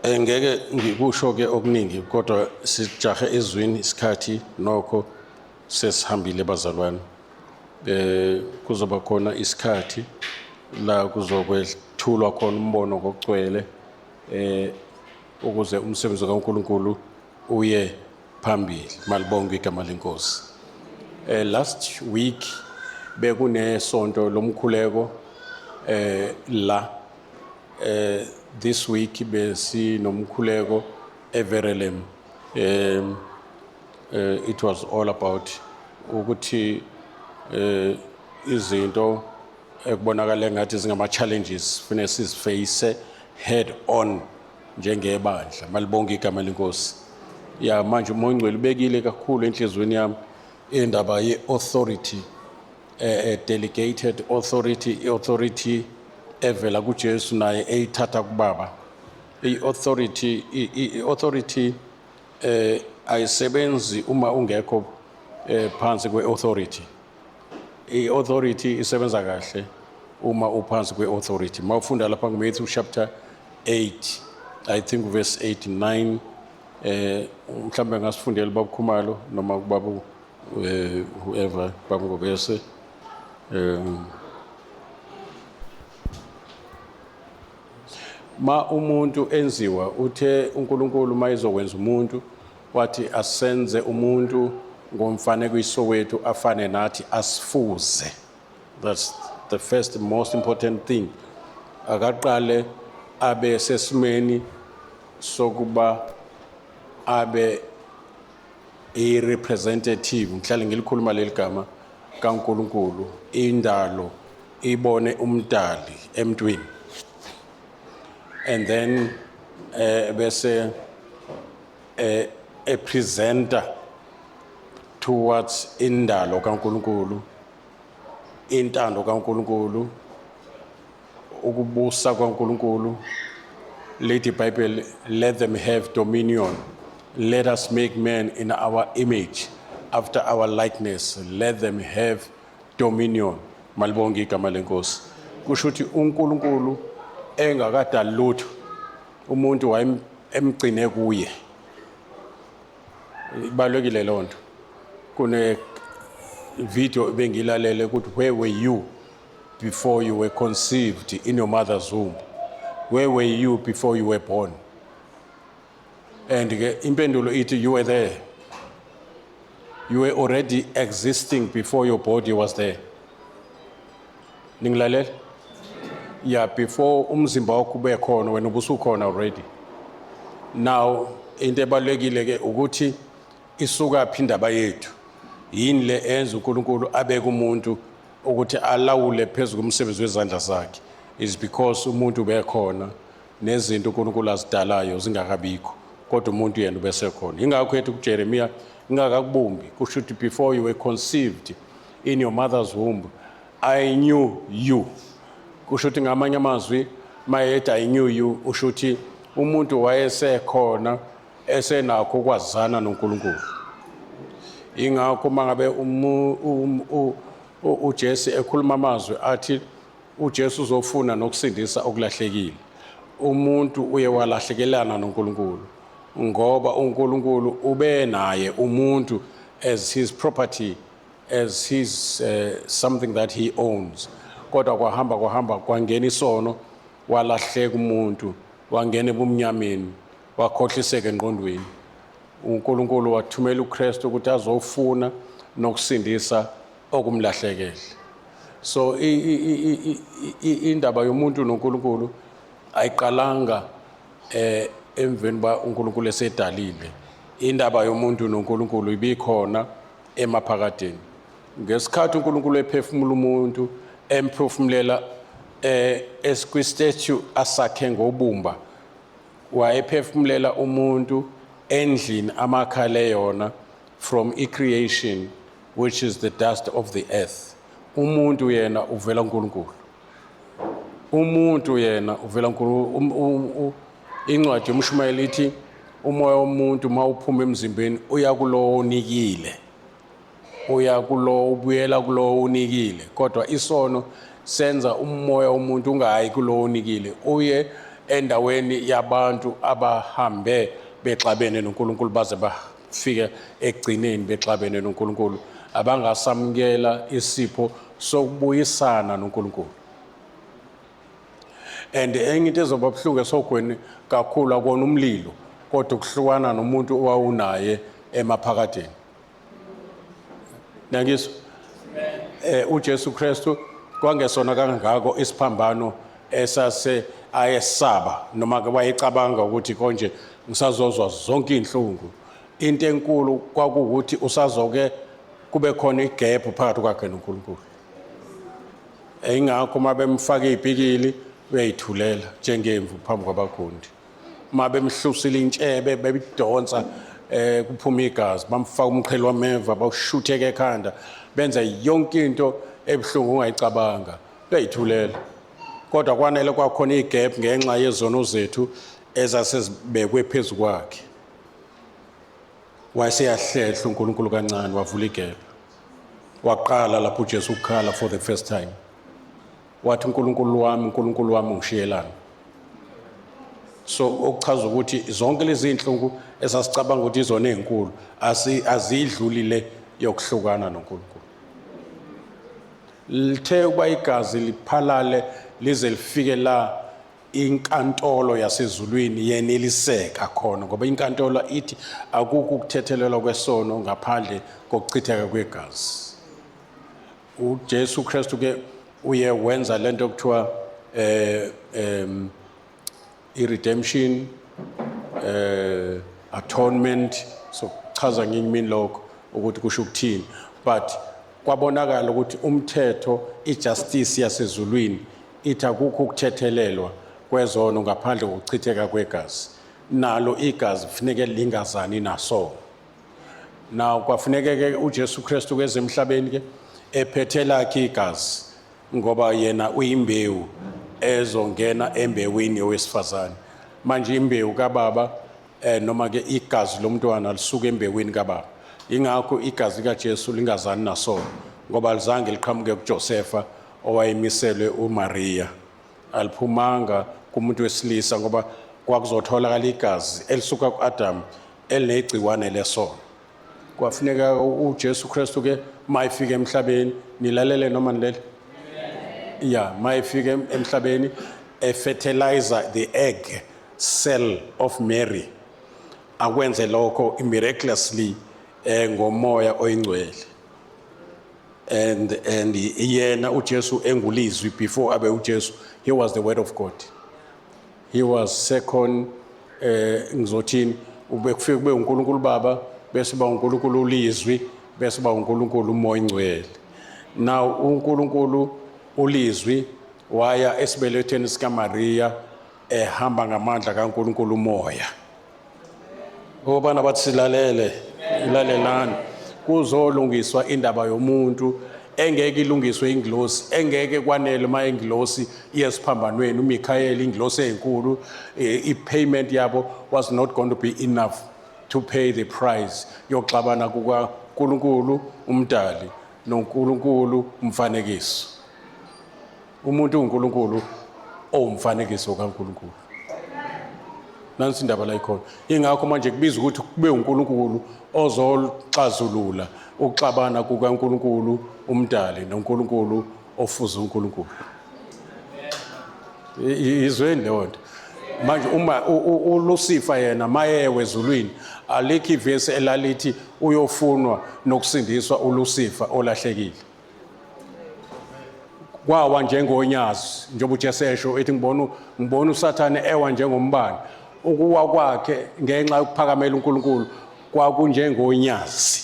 [SPEAKER 1] ngeke ngikusho ke okuningi kodwa sijahe ezwini isikhathi nokho sesihambile bazalwane kuzoba khona isikhathi la kuzokwethulwa khona umbono ngokugcwele ukuze umsebenzi kaNkulunkulu uye phambili malibonke igama lenkosi last week bekunesonto lomkhuleko la this week besinomkhuleko eVerelem it was all about ukuthi izinto ekubonakala ngathi zingama challenges funeka siziface head on njengebandla malibonke igama lenkosi ya manje umoya ongcwele ubekile kakhulu enhlizweni yami indaba ye-authority delegated authority evela kuJesu naye eyithatha kubaba i-authority ayisebenzi uma ungekho phansi kwe-authority i-authority isebenza kahle uma uphansi kwe-authority mawufunda lapha kuMatthew chapter 8 I think verse 8 9 mhlambe ngasifundela baba Khumalo noma kubaba whoever baba Ngobese ma umuntu enziwa uthe uNkulunkulu mayizokwenza umuntu wathi asenze umuntu ngomfanekiso wethu afane nathi asifuze. That's the first most important thing. Akaqale abe sesimeni sokuba abe a representative ngihlale ngilikhuluma leli gama kaNkulunkulu indalo ibone umdali emntwini. And then bese a presenter towards indalo kaNkulunkulu, intando kaNkulunkulu, ukubusa kaNkulunkulu. Lady Bible, let them have dominion. Let us make man in our image, after our likeness. Let them have dominion. Malibongi igama lenkosi. Kusho ukuthi uNkulunkulu engakadali lutho umuntu wayemgcine kuye. Ibalekile lonto. Kune video bengilalele ukuthi where were you before you were conceived in your mother's womb? Where were you before you were born? And impendulo ithi you were there. You were already existing before your body was there. Ningilalela? Yeah, before umzimba wakho ube khona wena ubusukhona already. Now into ebalekile ke ukuthi isuka phi indaba yethu. Yini le enza uNkulunkulu abeke umuntu ukuthi alawule phezulu kumsebenzi wezandla zakhe. Is because umuntu bekhona nezinto uNkulunkulu azidalayo zingakabikho kodwa umuntu yena ubesekhona. Ingakho ethi kuJeremiya ingakakubumbi kusho ukuthi before you were conceived in your mother's womb I knew you. Kusho ukuthi ngamanye amazwi mayethi I knew you usho ukuthi umuntu wayesekhona esenakho ukwazana noNkulunkulu. Ingakho mangabe uJesu ekhuluma amazwi athi uJesu uzofuna nokusindisa okulahlekile. Umuntu uye walahlekelana noNkulunkulu ngoba uNkulunkulu ube naye umuntu as his property, as his something that he owns. Kodwa kwahamba kwangena isono walahleka umuntu wangena ebumnyameni wakhohliseka engqondweni. uNkulunkulu wathumela uKristu ukuthi azofuna nokusindisa okumlahlekele. So indaba yomuntu noNkulunkulu ayiqalanga emveni ba uNkulunkulu esedalile. Indaba yomuntu noNkulunkulu ibikhona emaphakadeni. Ngesikhathi uNkulunkulu ephefumula umuntu emphefumulela esikwistatue asakhe ngobumba wayephefumulela umuntu endlini amakhale yona from creation, which is the dust of the earth. Umuntu yena uvela kuNkulunkulu. Umuntu yena uvela kuNkulunkulu. Incwadi yomshumayeli ithi umoya womuntu mawuphuma emzimbeni uya kulowo onikile. Uya kulowo ubuyela kulowo unikile. Kodwa isono senza umoya womuntu ungayi kulowo unikile. Uye endaweni yabantu abahambe bexabene noNkulunkulu baze bafike ekugcineni bexabene noNkulunkulu. Abangasamukela isipho sokubuyisana noNkulunkulu. And enye into ezoba buhlungu esogweni kakhulu akona umlilo kodwa ukuhlukana nomuntu owawunaye emaphakadeni. Nangizwa uJesu Kristu kwangesona kangako isiphambano esase ayesaba noma wayecabanga ukuthi konje ngisazozwa zonke inhlungu. Into enkulu kwakuukuthi usazoke kube khona igap phakathi kwakhe noNkulunkulu. Ingakho mabemfaka izibhikili uyayithulela njengemvu phambi kwabagundi. Mabemhlusile intshebe bebidonsa kuphuma igazi bamfaka umqhele wameva bawushutheke ekhanda benza yonke into ebhlungu ungayicabanga uyayithulela. Kodwa kwanele kwakhona igap ngenxa yezono zethu ezasezibekwe phezulu kwakhe. Wayeseyahlehla uNkulunkulu kancane wavula igap. Waqala lapho uJesu ukhala for the first time. Wathi uNkulunkulu wami uNkulunkulu wami ungishiyelani. So okuchaza ukuthi zonke lezi inhlungu esasicabanga ukuthi izona ezinkulu azidlulile yokuhlukana noNkulunkulu. Lithe ukuba igazi liphalale lize lifike la inkantolo yasezulwini yeneliseka khona ngoba inkantolo ithi akukho ukuthethelelwa kwesono ngaphandle kokuchitheka kwegazi. uJesu Kristu ke uye wenza lento okuthiwa i-redemption, atonement, so chaza ngimini lokho ukuthi kusho ukuthini, but kwabonakala ukuthi umthetho ijustice yasezulwini ithi akukho ukuthethelelwa kwezono ngaphandle kokuchitheka kwegazi, nalo igazi kufanele lingazani naso. Now kwafuneka ke uJesu Kristu kwezemhlabeni ke ephethe lakhe igazi ngoba yena uyimbewu ezongena embewini yowesifazane. Manje imbewu kaBaba noma ke igazi lomntwana lisuka embewini kaBaba. Ingakho igazi kaJesu lingazani naso ngoba lizange liqhamuke kuJosefa owayemiselwe uMaria. Aliphumanga kumuntu wesilisa ngoba kwakuzotholakala igazi elisuka kuAdam elinegciwane lesono. Kwafuneka uJesu Kristu ke mayifika emhlabeni nilalele noma nilele. Yeah, mayifika emhlabeni fertilizer the egg cell of Mary. Akwenze lokho miraculously ngomoya oyingcwele. And yena uJesu engulizwi before abe uJesu, he was the word of God. He was second ngizothini ubekufika kube uNkulunkulu Baba bese ba uNkulunkulu ulizwi bese ba uNkulunkulu umoya ingcwele. Now uNkulunkulu ulizwi waya esibelethweni sika Maria ehamba ngamandla kaNkulunkulu umoya. Obana bathi silalele ilalelana kuzolungiswa indaba yomuntu engeke ilungiswe ingilosi engeke kwanele ma ingilosi iyesiphambanweni uMichael ingilosi ezinkulu ipayment yabo was not going to be enough to pay the price yokuxabana kukaNkulunkulu umdali noNkulunkulu umfanekiso. Umuntu uNkulunkulu owumfanekiso kaNkulunkulu. Nansi indaba la ikhona. Ingakho manje kubiza ukuthi kube uNkulunkulu ozoxazulula ukuxabana kukaNkulunkulu umdali noNkulunkulu ofuza uNkulunkulu. Izweni lento. Manje uma uLucifer yena mayewe ezulwini alikho ivesi elalithi uyofunwa nokusindiswa uLucifer olahlekile. Kwawa njengonyazi njengoba uJesu esho ethi ngibona uSathane ewa njengombane. Ukuwa kwakhe ngenxa yokuphakamela uNkulunkulu kwakunjengonyazi.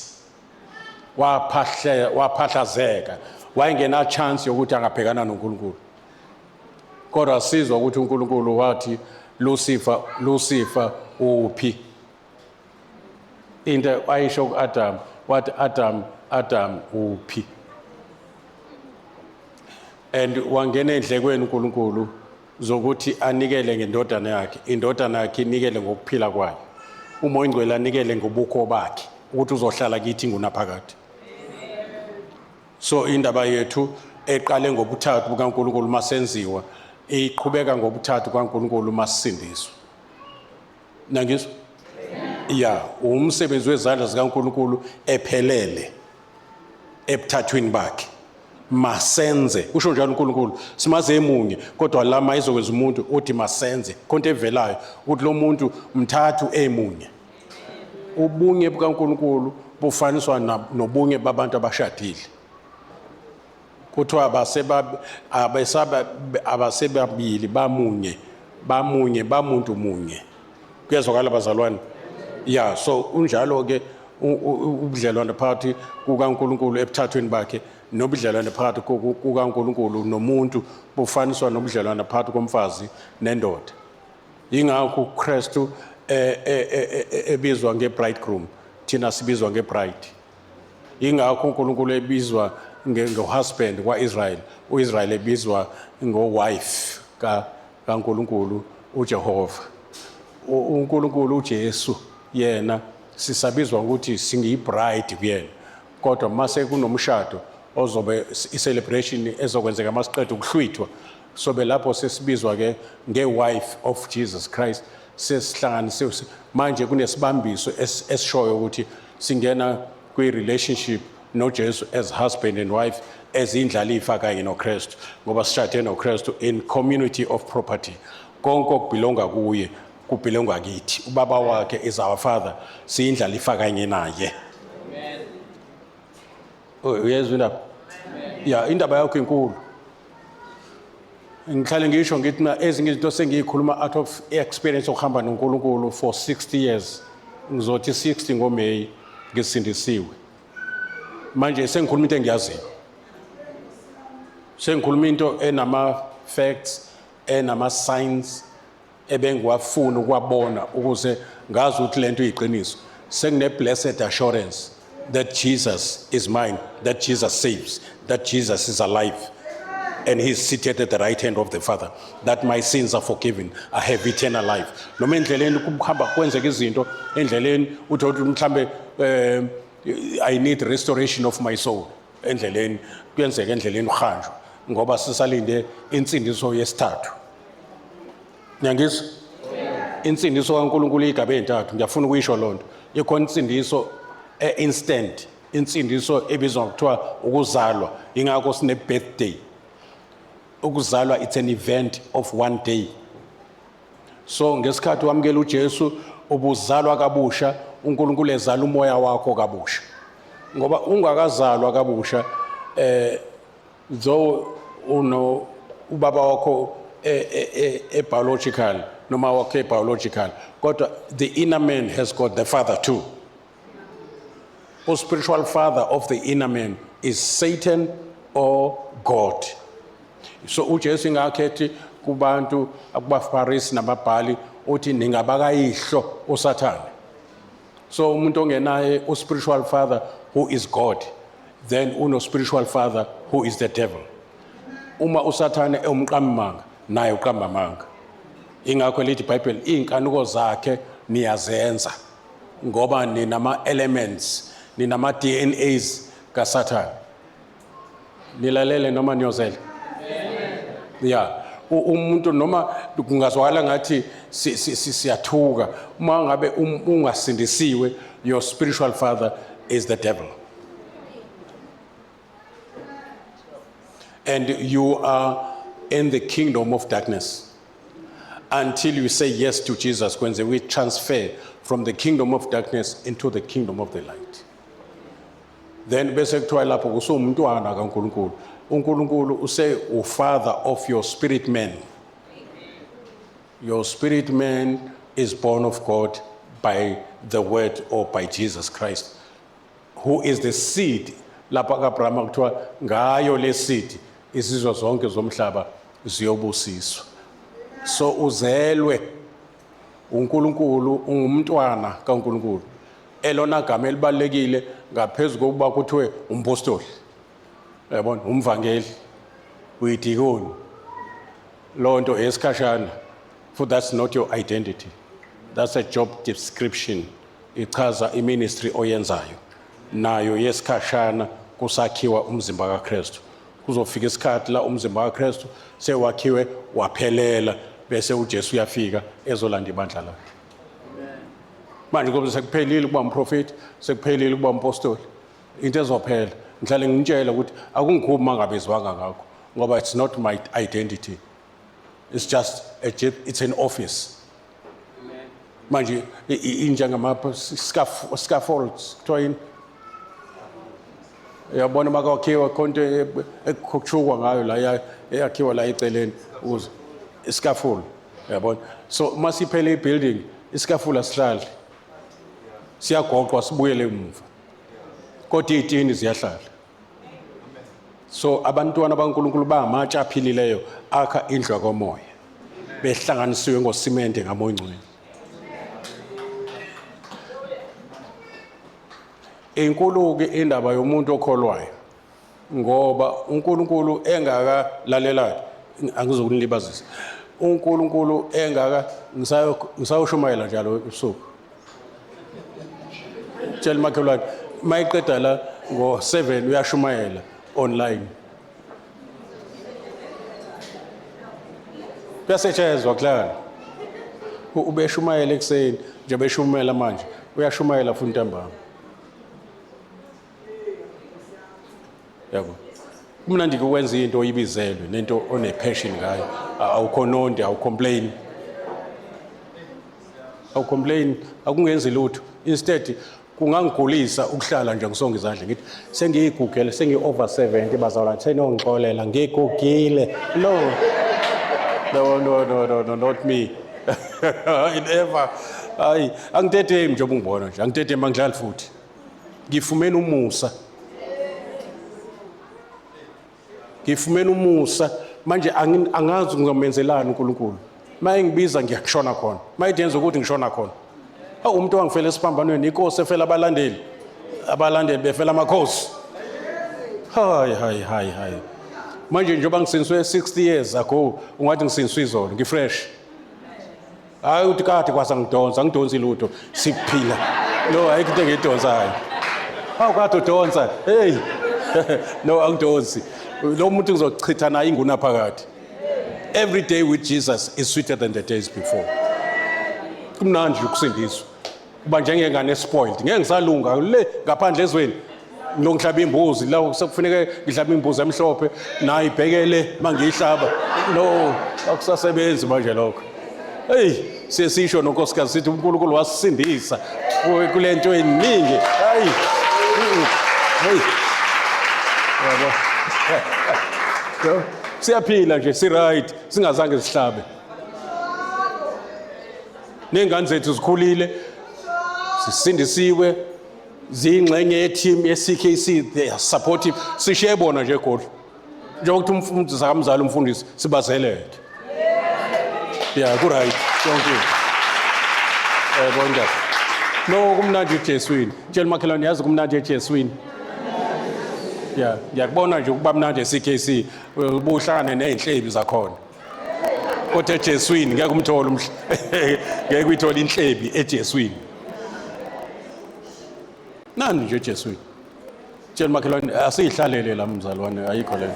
[SPEAKER 1] Waphahlazeka wayengena chance yokuthi angabhekana noNkulunkulu. Kodwa sizwa ukuthi uNkulunkulu wathi Lucifer uphi. Into ayisho kuAdam wathi Adam uphi. And wangena endlekweni uNkulunkulu zokuthi anikele ngendodana yakhe, indodana yakhe inikele ngokuphila kwayo. Umoya ingcwele anikele ngobukho bakhe ukuthi uzohlala kithi ngunaphakade. So indaba yethu eqale ngobuthathu bukaNkulunkulu masenziwa iqhubeka ngobuthathu kaNkulunkulu masindiswa. Nangizwa? Yeah, umsebenzi wezandla zikaNkulunkulu ephelele ebuthathweni bakhe. Masenze usho njalo uNkulunkulu simaze emunye kodwa lama izokwenza umuntu uthi masenze konke evelayo ukuthi lo muntu mthathu emunye. Ubunye bukaNkulunkulu bufaniswa nobunye babantu abashadile. Kuthiwa abasebabili bamuntu munye. Kuyezwakala bazalwane? Yeah, so unjalo ke ubudlelwano phakathi kukaNkulunkulu ebuthathweni bakhe nobudlelwano phakathi kukaNkulunkulu nomuntu bufaniswa nobudlelwano phakathi komfazi nendoda. Ingakho uKristu ebizwa ngebridegroom thina sibizwa ngebride. Ingakho uNkulunkulu ebizwa ngohusband kwaIsrael, uIsrael ebizwa ngowife kaNkulunkulu uJehova. uNkulunkulu uJesu yena sisabizwa ukuthi singiyibride kuyena. Kodwa mase kunomshado ozobe icelebration ezokwenzeka masiqeda ukuhlwithwa sobe lapho sesibizwa ke nge-wife of Jesus Christ sesihlanganisiwe manje kunesibambiso esishoyo ukuthi singena kwi-relationship noJesu as husband and wife as indlalifa kanye noKristu ngoba sishade noKristu in community of property konke okubelonga kuye kubelonga kithi ubaba wakhe is our father siyindlalifa kanye naye uyezwa indaba ya indaba yakho inkulu ngihlale ngisho ngithi na ezinye izinto sengiyikhuluma out of experience okuhamba noNkulunkulu for 60 years ngizothi 60 ngoMeyi ngisindisiwe manje sengikhuluma into engiyaziyo sengikhuluma into enama facts enama signs ebengiwafuna ukwabona ukuze ngazi ukuthi lento iyiqiniso sengine blessed assurance that Jesus is mine, that Jesus saves, that Jesus is alive, and He's seated at the right hand of the Father, that my sins are forgiven, I have eternal life. Noma endleleni kuhamba kwenzeka izinto endleleni uthi mhlambe I need restoration of my soul endleleni kuyenzeka endleleni uhanjwa ngoba sisalinde insindiso yesithathu. Nyangizwa insindiso kaNkulunkulu igaba ezintathu ngiyafuna ukuyisho lonto ikhona insindiso instant insindiso ebizwa ngokuthiwa ukuzalwa ingakho sine birthday ukuzalwa it's an event of one day so ngesikhathi wamkela uJesu ubuzalwa kabusha uNkulunkulu ezala umoya wakho kabusha ngoba ungakazalwa kabusha though uno ubaba wakho biological noma wakhe biological kodwa the inner man has got the father too. The spiritual father of the inner man is Satan or God. So uJesu ngakhethi kubantu akubaFarisi nababhali uthi ningabakayihlo uSathane. So umuntu ongenaye spiritual father who is God, then uno spiritual father who is the devil. Uma uSathane umqamanga naye uqamba amanga. Ingakho lithi iBhayibheli inkanuko zakhe niyazenza ngoba ninama elements ninama DNAs kaSathane. Nilalele noma niyozela. Yeah. Umuntu noma kungazwakala ngathi siyathuka uma ngabe ungasindisiwe your spiritual father is the devil. And you are in the kingdom of darkness until you say yes to Jesus when we transfer from the kingdom of darkness into the kingdom of the light. Then bese kuthiwa lapho kusumntwana kaNkulunkulu. uNkulunkulu use ufather of your spirit man. Your spirit man is born of God by the word or by Jesus Christ, who is the seed. Lapha kaAbrahama kuthiwa ngayo le seed izizwe zonke zomhlaba ziyobusiswa. So uzelwe uNkulunkulu ungumntwana kaNkulunkulu. Elona gama elibalekile ngaphezulu kokuba kuthiwe umpostoli. Yabona umvangeli uyidikoni. Lonto esikhashana for that's not your identity. That's a job description. Ichaza iministry oyenzayo. Nayo yesikhashana kusakhiwa umzimba kaKristu. Kuzofika isikhathi la umzimba kaKristu sewakhiwe waphelela bese uJesu uyafika ezolanda ibandla lakhe. Manje ngoba sekuphelile kuba umprofeti sekuphelile kuba umpostoli into ezophela ngihlale ngintshela ukuthi akungikhuphi mangabe izwanga ngakho ngoba it's not my identity, it's just it's an office. Manje injengama scaffolds kuthiwa yini yabona makwakhiwa konke ekukhuchukwa ngayo la yakhiwa la eceleni ukuze scaffold yabona. So masiphele ibuilding iscaffold asihlali siyagoqwa sibuyele emuva kodwa izitini ziyahlala. So abantwana baNkulunkulu bangamatshe aphilileyo akha indlu kamoya behlanganisiwe ngosimente ngamoya ngcwele. Inkulu ke indaba yomuntu okholwayo ngoba uNkulunkulu engakalalelayo angizokunilibazisa uNkulunkulu ngisayoshumayela njalo ebusuku tshela makhelwane mayiqeda la ngo7 uyashumayela online kuyasetshenzwa kudlala. Ubeshumayela ekuseni, nje beshumayela manje, uyashumayela futhi ntambama. Yabo. Kumnandi ukwenza into oyibizelwe nento one-passion ngayo. Awukhonondi, awucomplain. Awucomplain, akungenzi lutho. Instead kungangigulisa ukuhlala nje ngisonga izandla ngithi sengiyigugele sengiyi-over 70 bazawula senongixolela ngigugile. No, not me. I never. Hayi, angitethemi njengoba ungibona nje, angitethemi angidlali futhi. Ngifumene umusa. Ngifumene umusa manje angazi ngizomenzelani uNkulunkulu. Maye ngibiza ngiyakushona khona. Maye yenza ukuthi ngishona khona. Umuntu wangifela esiphambanweni inkosi efela abalandeli. Abalandeli befela amakhosi. Hayi. Manje njengoba ngisinzwe 60 years ago ungathi ngisinzwe izolo ngifresh. Hayi uthi kade kwasa ngidonsi lutho siphila. No ayikho into engidonsayo. Kade udonsa. Hey. No angidonsi. Lo muntu ngizochitha naye inguna phakathi. Every day with Jesus is sweeter than the days before. Kumnandi ukusindiswa. Kuba njengengane spoiled. Ngeke ngisalunga le ngaphandle ezweni. Lo ngihlaba imbuzi la sekufuneka ngihlaba imbuzi emhlophe nayi ibhekele mangiyihlaba. No, akusasebenzi manje lokho. Hey, sesisho nonkosikazi sithi uNkulunkulu wasisindisa kulento eningi. Hayi. Hey. Yabo. Siyaphila nje si right singazange sihlabe. Nengane zethu zikhulile sisindisiwe zingxenye ye-team ye-CKC they are supportive sishiye bona nje eGoli. Njengokuthi umfundisi sakamzala umfundisi sibazelele. Yeah, ku right. Thank you. Bonke. No kumnandi eJeswini. Tshela makhelwane yazi kumnandi eJeswini. Yeah, ngiyakubona nje ukuba mnandi eCKC ubuhlangane nezinhlebi zakhona. Kodwa eJeswini ngeke umthole ngeke uyithola inhlebi eJeswini. Nani nje eJeswini. Tshela makhelwane asihlalele la mzalwane ayikho le.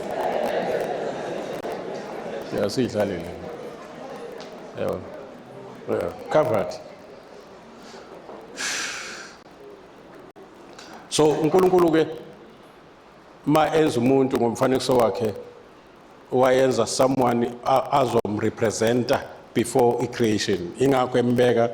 [SPEAKER 1] Yeah, asihlalele. Yeah. Covered. So uNkulunkulu ke ma enza umuntu ngomfanekiso wakhe wayenza someone azomrepresenta before i-creation ingakho embeka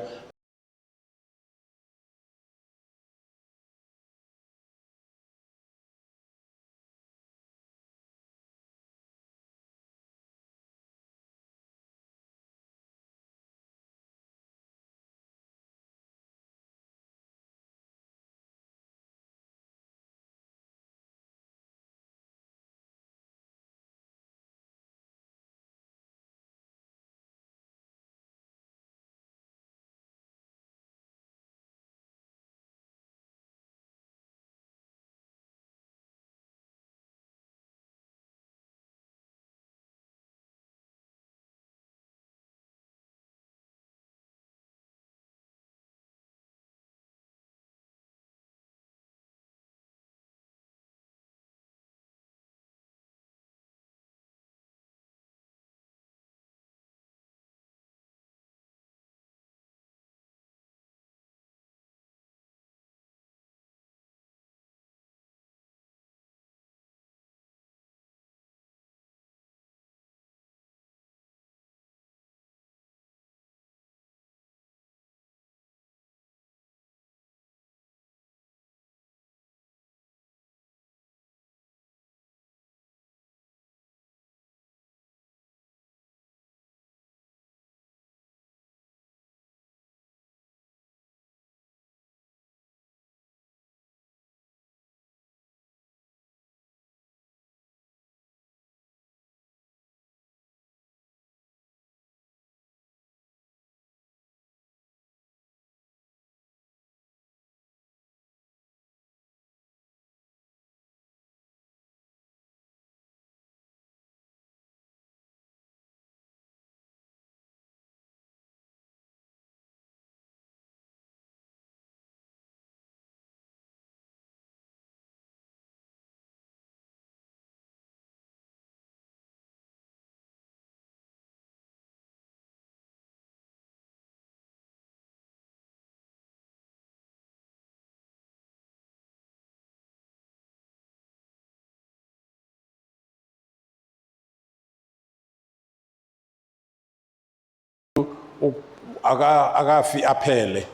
[SPEAKER 1] akafi aphele.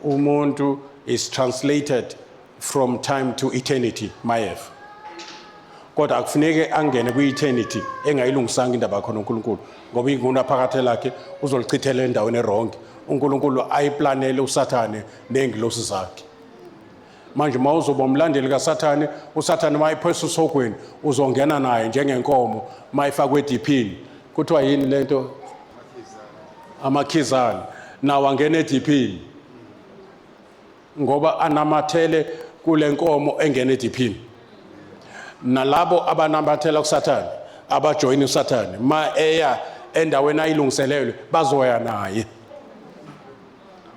[SPEAKER 1] Umuntu is translated from time to eternity, mayef. Kodwa akufuneke angene kwi-eternity engayilungisanga indaba yakho noNkulunkulu ngoba inguna phakathi lakhe uzolichithela endaweni wrong. uNkulunkulu ayiplanele uSathane nengilosi zakhe. Manje mawuzoba umlandeli kaSathane, uSathane mayiphesa usogweni uzongena naye njengenkomo mayifakwe ediphini. Kuthiwa yini lento? Amakhizana. Nawo angena ediphini. Ngoba anamathele kule nkomo engena ediphini. Nalabo abanamathela kuSathane, abajoyina uSathane, ma eya endaweni ayilungiselelwe bazoya naye.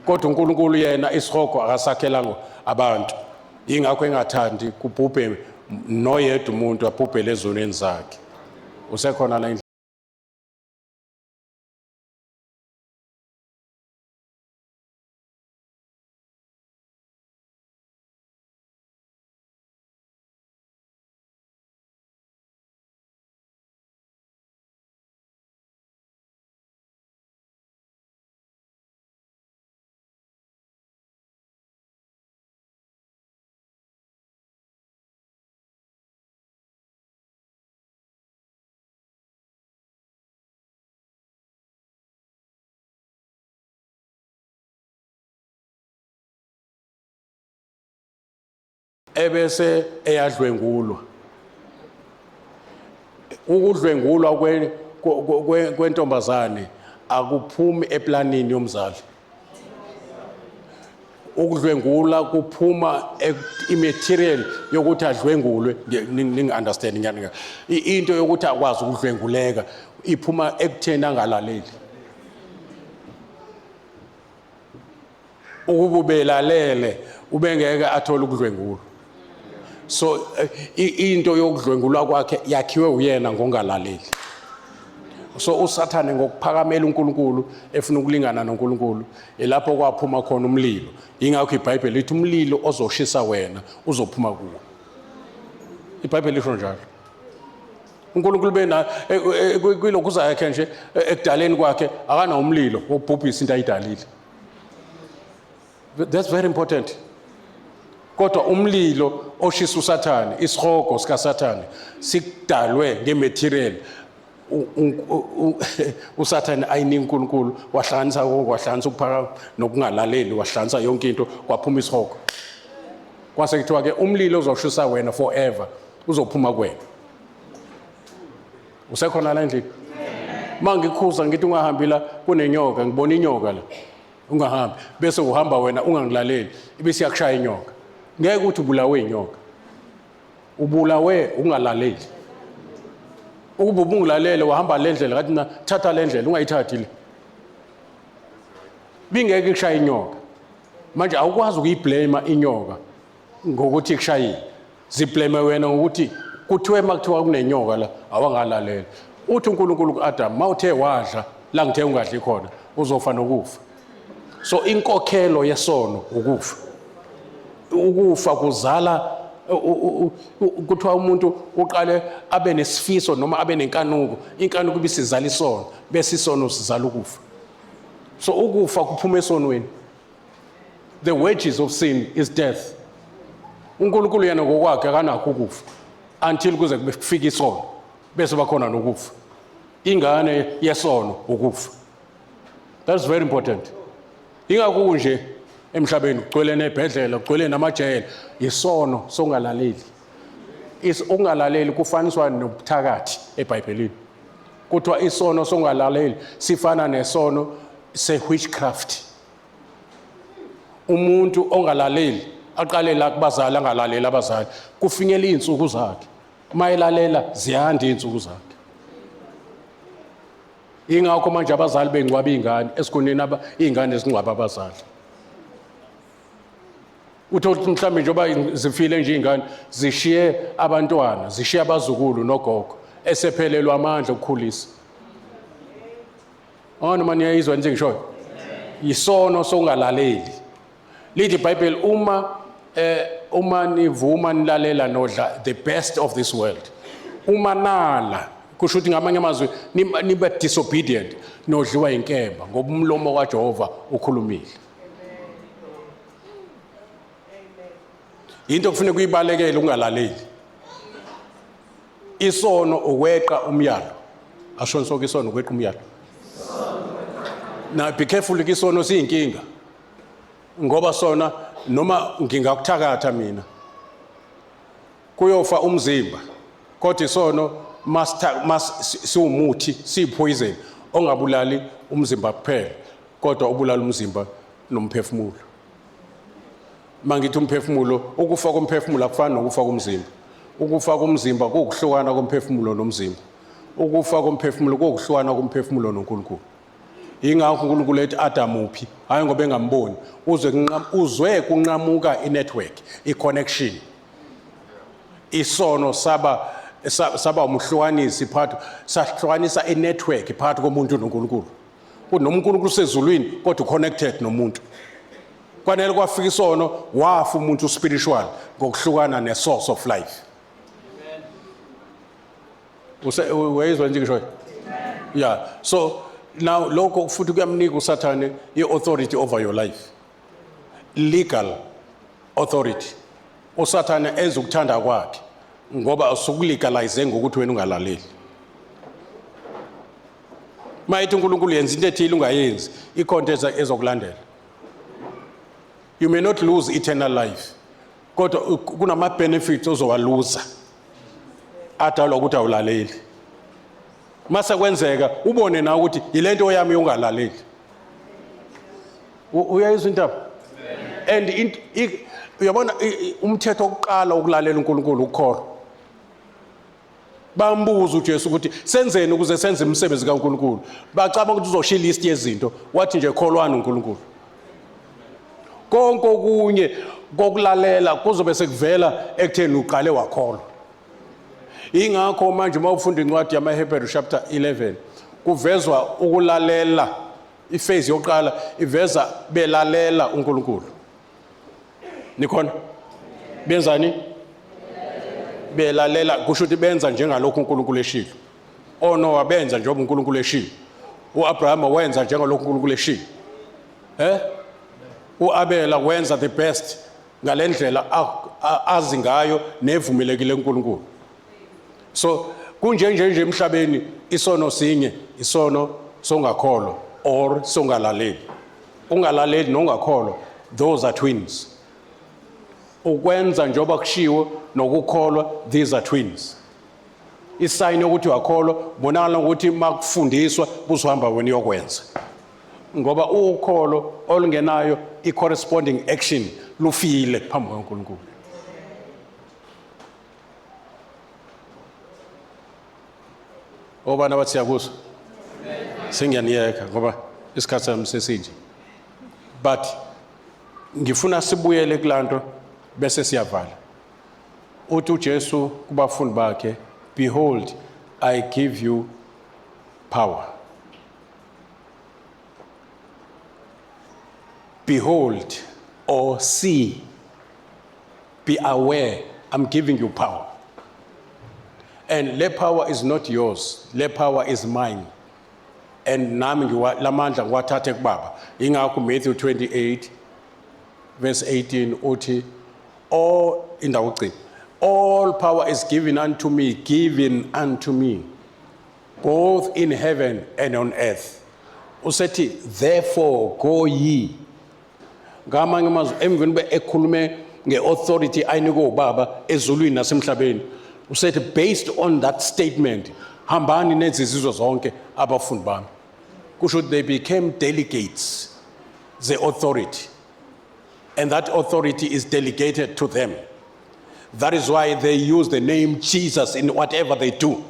[SPEAKER 1] Kodwa uNkulunkulu yena isihogo akasakhelanga abantu. Ingakho engathandi kubhubhe noyedwa umuntu abhubhele ezonweni zakhe. Usekhona la ebese eyadlwengulwa. Ukudlwengulwa kwentombazane akuphumi eplanini yomzali. Ukudlwengula kuphuma imaterial yokuthi adlwengulwe, ningi understanding yani. Into yokuthi akwazi ukudlwenguleka iphuma ekutheni angalaleli. Ukububelalele ubengeke athola ukudlwengulwa. So into yokudlwengulwa kwakhe yakhiwe uyena ngongalaleli. So uSathane ngokuphakamela uNkulunkulu efuna ukulingana noNkulunkulu elapho kwaphuma khona umlilo. Ingakho iBhayibheli lithi umlilo ozoshisa wena uzophuma kuwo. iBhayibheli lisho njalo. uNkulunkulu bena kwilokhu zakhe nje ekudaleni kwakhe akana umlilo wobhubhisa into ayidalile. That's very important. Kodwa umlilo oshisa uSathane, isihogo sikaSathane sikudalwe ngematerial. uSathane ayinika uNkulunkulu wahlanza ukuphaka nokungalaleli, wahlanza yonke into kwaphuma isihogo. Kwase kuthiwa ke umlilo ozoshisa wena forever uzophuma kuwena. Usekhona la endlini? Mangikhuza ngithi ungahambi la kunenyoka, ngibona inyoka la. Ungahambi bese uhamba wena ungangilaleli ibese yakushaya inyoka. Ngeke uthi ubulawe inyoka. Ubulawe ungalaleli. Ukuba ubungilalele wahamba lendlela ngathi na thatha lendlela ungayithathi le. Bingeke kushaya inyoka. Manje awukwazi ukuyiblame inyoka ngokuthi kushayile. Ziblame wena ngokuthi kuthiwe makuthiwa kunenyoka la awangalaleli. Uthi uNkulunkulu kuAdam mawuthe wadla la ngithe ungadli khona uzofa nokufa. So inkokhelo yesono ukufa. Ukufa kuzala kuthiwa umuntu uqale abe nesifiso noma abe nenkanuko. Inkanuko ibisizala isono bese isono sizala ukufa. So ukufa kuphuma esonweni. The wages of sin is death. uNkulunkulu yena ngokwakhe akanakho ukufa until kuze kufike isono bese bakhona nokufa. Ingane yesono ukufa. That's very important. Ingakho nje emhlabeni kugcwele nebhedlela kugcwele namajele isono songalaleli. Ungalaleli kufaniswa nobuthakathi eBhayibhelini. Kuthiwa isono songalaleli sifana nesono se-witchcraft. Umuntu ongalaleli aqale la kubazali angalaleli abazali kufinyela izinsuku zakhe. Mayelalela ziyanda izinsuku zakhe. Ingakho manje abazali bengcwaba izingane esikhoneni izingane ezingcwaba abazali. Uthola mhlawumbe njengoba zifile nje izingane zishiye abantwana, zishiye abazukulu nogogo esephelelwa amandla okukhulisa. Noma niyayizwa nje ngisho. Yisono songalaleli. Lithi iBhayibheli uma nivuma nilalela nodla the best of this world. Uma nala kusho ukuthi ngamanye amazwi nibe disobedient nodliwa inkemba ngoba umlomo kaJehova ukhulumile. Into kufanele kuyibalekele ungalaleli. Isono ukweqa umyalo. Asho sonke isono ukweqa umyalo. Now be careful isono siyinkinga. Ngoba sona noma ngingakuthakatha mina kuyofa umzimba kodwa isono siwumuthi siyipoison ongabulali umzimba kuphela kodwa ubulala umzimba nomphefumulo. Mangithi umphefumulo ukufa komphefumulo akufani nokufa komzimba. Ukufa komzimba kukuhlukana komphefumulo nomzimba. Ukufa komphefumulo kukuhlukana komphefumulo noNkulunkulu. Ingakho uNkulunkulu ethi Adam uphi hayi ngoba engamboni uzwe kunqamuka inetwork iconnection. Isono saba umhlukanisi phakathi sahlukanisa inetwork phakathi komuntu noNkulunkulu. UNkulunkulu sezulwini kodwa connected nomuntu. Kwanele kwafika isono wafa umuntu spiritual ngokuhlukana nesource of life. Uyezwa nje ngisho? Yeah. So now lokho futhi kuyamnika uSathane i-authority over your life. Legal authority. uSathane enza ukuthanda kwakhe ngoba usukulegalize ngokuthi wena ungalaleli. Mayithi uNkulunkulu yenza into ethile ungayenzi ikhonto ezokulandela. You may not lose eternal life. Kodwa kunama benefits ozowaluza adalwa ukuthi awulaleli. Mase kwenzeka ubone na ukuthi yilento oyami ungalaleli. Uyayizwa into? And uyabona umthetho oqala ukulalela uNkulunkulu ukukholwa. Bambuza uJesu ukuthi senzeni ukuze senze umsebenzi kaNkulunkulu. Bacaba ukuthi uzoshiya list yezinto wathi nje kholwana uNkulunkulu. Konke okunye kokulalela kuzobe sekuvela ekutheni uqale wakholwa. Ingakho manje uma ufunda incwadi yamaHebrew chapter 11 kuvezwa ukulalela iphase yokuqala iveza belalela uNkulunkulu. Nikhona benzani? Belalela kusho ukuthi benza njengalokho uNkulunkulu eshilo. Onowa benza njengoba uNkulunkulu eshilo. uAbraham wenza njengalokho uNkulunkulu eshilo. uAbela wenza the best ngalendlela azi ngayo nevumelekile uNkulunkulu. So kunjenje emhlabeni isono sinye isono songakholwa or songalaleli. Ungalaleli nongakholwa those are twins. Ukwenza njoba kushiwo nokukholwa these are twins. Isign ukuthi wakholwa bonakala ukuthi makufundiswa kuzohamba wena uyokwenza. Ngoba ukholo olungenayo i-corresponding action lufile phambi kaNkulunkulu. Obana bathi yakuzwa sengiyaniyeka ngoba isikhathi sami sesinje. But ngifuna sibuyele kulanto bese siyavala. Uthi uJesu kubafundi bakhe, behold, I give you power. Behold or see, be aware, I'm giving you power. And the power is not yours, the power is mine. And nami lamandla ngiwathathe kubaba. Ingakho Matthew 28 verse 18 uthi all power is given unto me, both in heaven and on earth. Usethi therefore go ye. Ngamanye amazwi emveni bekhulume ngeauthority ayinike ubaba ezulwini nasemhlabeni. Usethi based on that statement hambani nenze izizwe zonke abafundi bami. Kusho they became delegates, the authority. And that authority is delegated to them. That is why they use the name Jesus in whatever they do.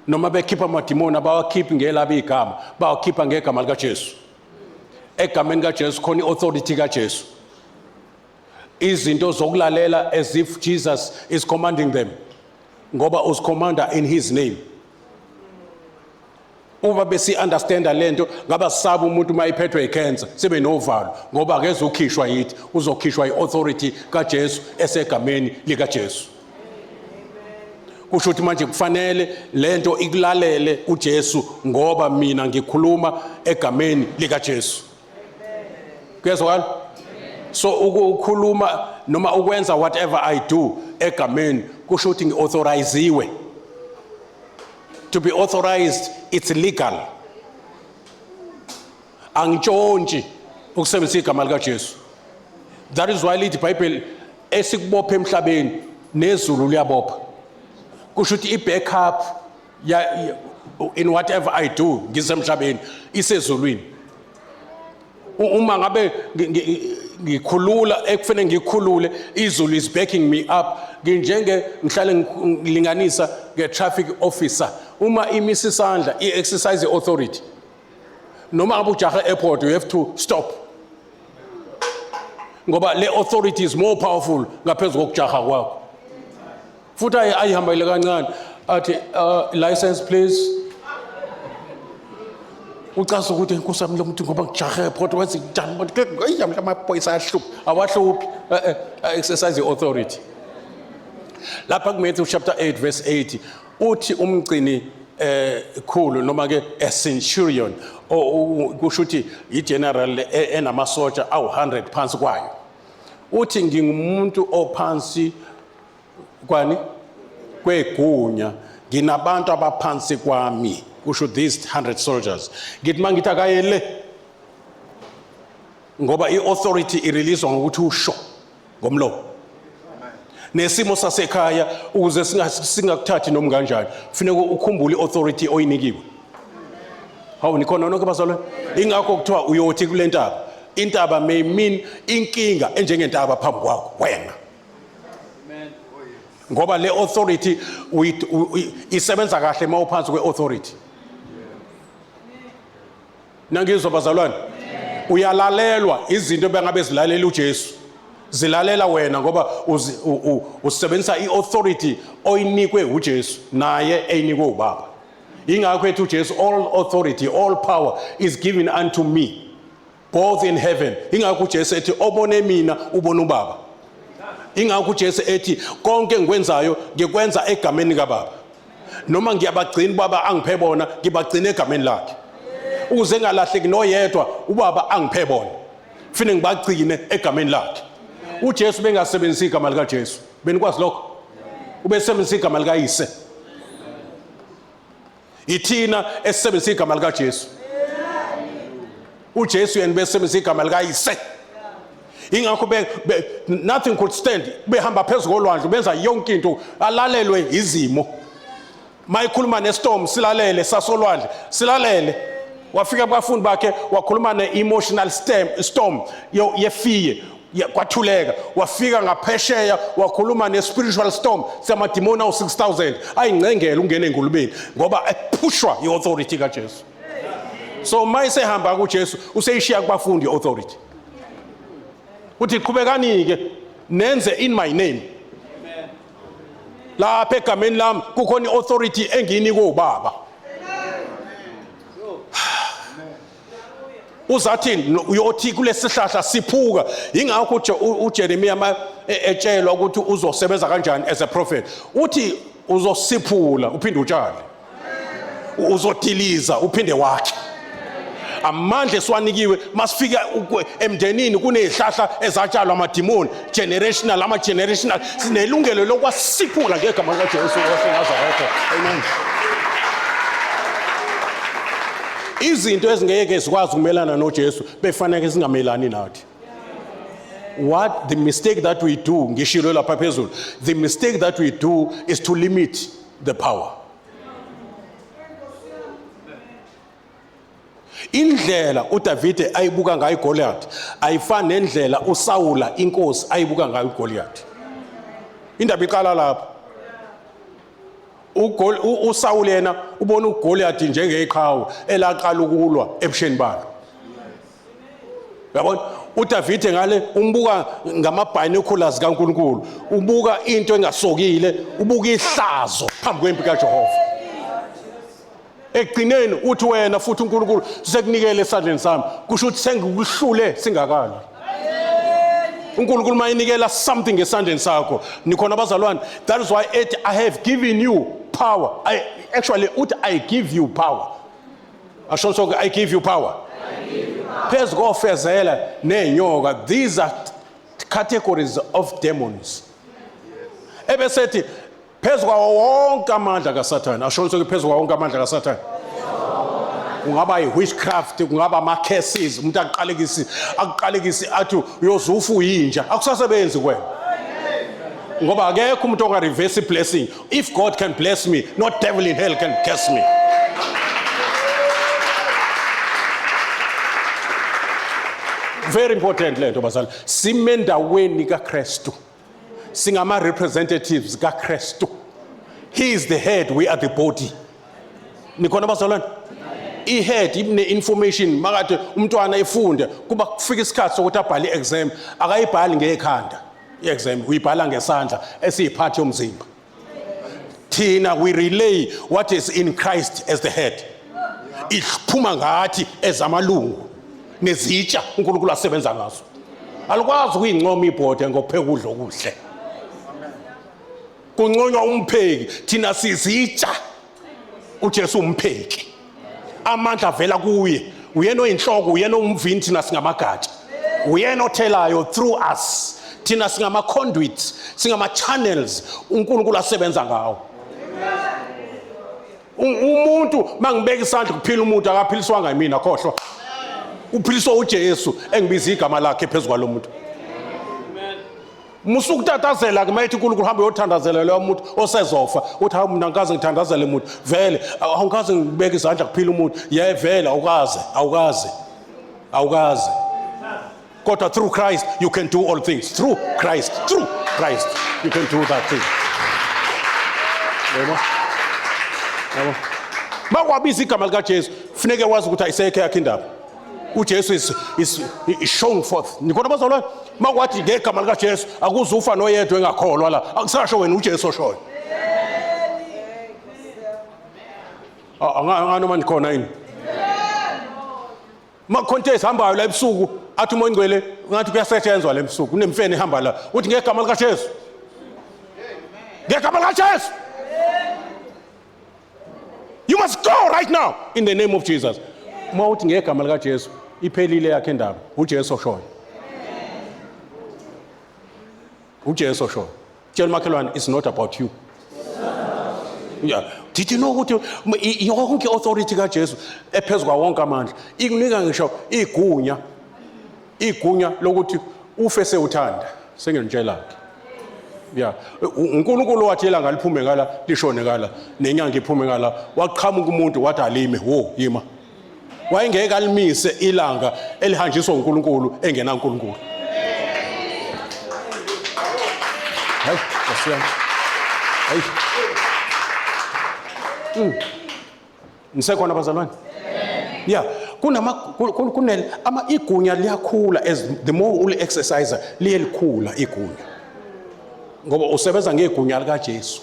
[SPEAKER 1] Noma bekhipha amadimoni abawakhiphi ngelabo igama, bawakhipha ngegama likaJesu. Egameni kaJesu khona iauthority kaJesu. Izinto zokulalela as if Jesus is commanding them. Ngoba us commander in his name. Uba besi understand lento ngaba saba umuntu mayiphethwe icancer sibe novalo ngoba akeze ukhishwa yithi uzokhishwa iauthority kaJesu esegameni likaJesu. kusho ukuthi manje kufanele lento ikulalele uJesu ngoba mina ngikhuluma egameni lika Jesu. Kuyezwakala? So ukukhuluma noma ukwenza whatever I do egameni kusho ukuthi ngiauthoriziwe. To be authorized, it's legal. Angitshontshe ukusebenzisa igama lika Jesu. That is why lithi iBhayibheli esikubopha emhlabeni nezulu liyabopha. Kusho ukuthi i-backup in whatever I do ngisemhlabeni isezulwini. Uma ngabe ngikhulula ekufanele ngikhulule izulu is backing me up nginjenge ngihlale ngilinganisa nge-traffic officer uma imisa isandla i-exercise authority noma ngabe ujaha airport you have to stop ngoba le authority is more powerful ngaphezulu kokujaha kwakho futhi ayihambile kancane athi license please ucaza ukuthi inkusami lo muntu ngoba ngijahe airport wenza njani bonke ayamla amaphoyisa ayahlupha awahluphi exercise authority lapha kuMatthew chapter 8 verse 80 uthi umgcini khulu noma ke a centurion kusho ukuthi igeneral enamasoja awu100 phansi kwayo uthi ngingumuntu ophansi kwani kwegunya nginabantu abaphansi kwami kusho these 100 soldiers ngithi mangithi akayele ngoba iauthority irelease ngokuthi usho ngomlomo nesimo sasekhaya ukuze singakuthathi noma kanjani kufanele ukhumbule iauthority oyinikiwe hawu nikhona nonke bazalwane ingakho kuthiwa uyothi kule ntaba intaba may mean inkinga enjengentaba phambi kwakho wena ngoba le authority isebenza kahle mawuphansi kweauthority nangizwa bazalwane uyalalelwa izinto bengabe zilalela uJesu zilalela wena ngoba usebenzisa iauthority oyinikwe uJesu naye eyinikwe uBaba ingakho ethi uJesu all authority all power is given unto me both in heaven ingakho uJesu ethi obone mina ubona uBaba ingakho uJesu ethi konke engikwenzayo ngikwenza egameni kaBaba noma ngiyabagcina baba angiphe bona ngibagcina egameni lakhe ukuze ngalahleki noyedwa uBaba angiphe bona kufanele ngibagcine egameni lakhe uJesu bengasebenzisi igama lika Jesu benikwazi lokho ubesebenzisa igama lika Yise ithina esebenzisa igama lika Jesu uJesu yena besebenzisa igama lika Yise ingakho nothing could stand behamba phezulu kolwandle benza yonke into alalelwe izimo mayikhuluma nestorm silalele sasolwandle silalele wafika abafundi bakhe wakhuluma ne-emotional storm yefiye kwathuleka wafika ngaphesheya wakhuluma ne-spiritual storm samadimoni awu-6,000 ayingcengela ungena engulubeni ngoba ephushwa i-authority kaJesu so mayisehamba kuJesu useyishiya kubafundi i-authority uthi qhubekani-ke nenze in my name lapha egameni lami kukhona i-authority engiyinikwe uBaba uzathini uyothi kulesihlahla siphuka ingakho uJeremiya etshelwa ukuthi uzosebenza kanjani as a prophet uthi uzosiphula uphinde utshale uzodiliza uphinde wakhe amandla esiwanikiwe masifika emndenini kunezihlahla ezatshalwa amadimoni generational ama-generational sinelungelo lokwasiphula ngegama likaJesu waseNazaretha amen izinto ezingeke zikwazi ukumelana noJesu befanele singamelani nathi what the mistake that we do ngishilo lapha phezulu the mistake that we do is to limit the power indlela uDavide ayibuka ngayo iGoliath ayifani nendlela uSawula inkosi ayibuka ngayo iGoliath indaba iqala lapha uSawule yena ubona uGoliath njengeqhawe elaqala ukulwa ebusheni balo yabona uDavide ngale umbuka ngama-binoculars kaNkulunkulu ubuka into engasokile ubuka ihlazo phambi kwempi kaJehova ekugcineni uthi wena futhi uNkulunkulu sekunikele esandleni sami kusho ukuthi sengikuhlule singakali uNkulunkulu mayinikela something esandleni sakho nikhona abazalwane. That is why I have given you power. I give you power. Asho so I give you power. Phezu kofezela nenyoka, these are categories of demons. Ebesethi phezu kwawo wonke amandla kaSathane. Asho so phezu kwawo wonke amandla kaSathane. Kungaba witchcraft, kungaba ama-curses, umuntu aqalekisi athi uyozufa uyinja, akusasebenzi kwena. Ngoba akekho umuntu onga-reverse blessing. If God can bless me, no devil in hell can curse me. Very important lento bazali. Simendaweni kaKristu. Singama-representatives kaKristu. He is the head, we are the body. Nikhona bazalwane? I-head ine-information makade umntwana efunde kuba kufika isikhathi sokuthi abhale i-exam akayibhali ngekhanda i-exam uyibhala ngesandla esiyiphathi yomzimba. Thina we relay what is in Christ as the head. Iphuma ngathi ezamalungu nezitsha uNkulunkulu asebenza ngazo. Alikwazi ukuyincoma ibhodi ngokupheka ukudla okuhle. Kunconywa umpheki, thina sizitsha. uJesu umpheki. Amandla avela kuye. Uyena oyinhloko, uyena umvini thina singamagatsha. Uyena othelayo through us. Thina singama conduits, singama channels uNkulunkulu asebenza ngawo. Umuntu mangibeka isandla kuphila umuntu akaphiliswanga yimina khohlwa. Uphiliswa uJesu engibiza igama lakhe phezulu kwalomuntu. Musukutatazela ke mayithi uNkulunkulu hamba uyothandazela lo muntu osezofa. Uthi hawu mina ngikaze ngithandazele umuntu. Vele awungikaze ngibeka izandla kuphila umuntu. Yeah vele awukaze. Kodwa through Christ you can do all things. Through Christ you can do that thing. Yebo. Makwabiza igama lika Jesu, kufanele wazi ukuthi ayisekho yakhe indaba. uJesu is shown forth. Nikhona bazalwane makwathi ngegama lika Jesu akuzufa noyedwa engakholwa la. Akusasho wena uJesu oshoyo. Angani manje khona yini? Makhonte sihambayo la ebusuku athi umoya ngcwele ngathi kuyasetshenzwa la ebusuku. Kunemfene ehamba la. Uthi ngegama lika Jesu. Ngegama lika Jesu. You must go right now in the name of Jesus. Uma uthi ngegama lika Jesu iphelile yakhe indaba. uJesu oshoyo. uJesu oshoyo. Tell makhelwane it's not about you. Yeah. Did you know ukuthi yonke authority kaJesu ephezulu kwa wonke amandla ikunika ngisho igunya lokuthi ufe sewuthanda sengenitshela ke. Yeah, uNkulunkulu wathi ilanga liphume ngala lishone ngala nenyanga iphume ngala waqhamuka umuntu wathi alime wo yima. Wayengeke alimise ilanga elihanjiswa uNkulunkulu engena uNkulunkulu. Hayi, asiyani. Hayi. Nisekhona bazalwane? Yeah, ama igunya liyakhula as the more uli exercise liyelikhula igunya. Ngoba usebenza ngegunya lika Jesu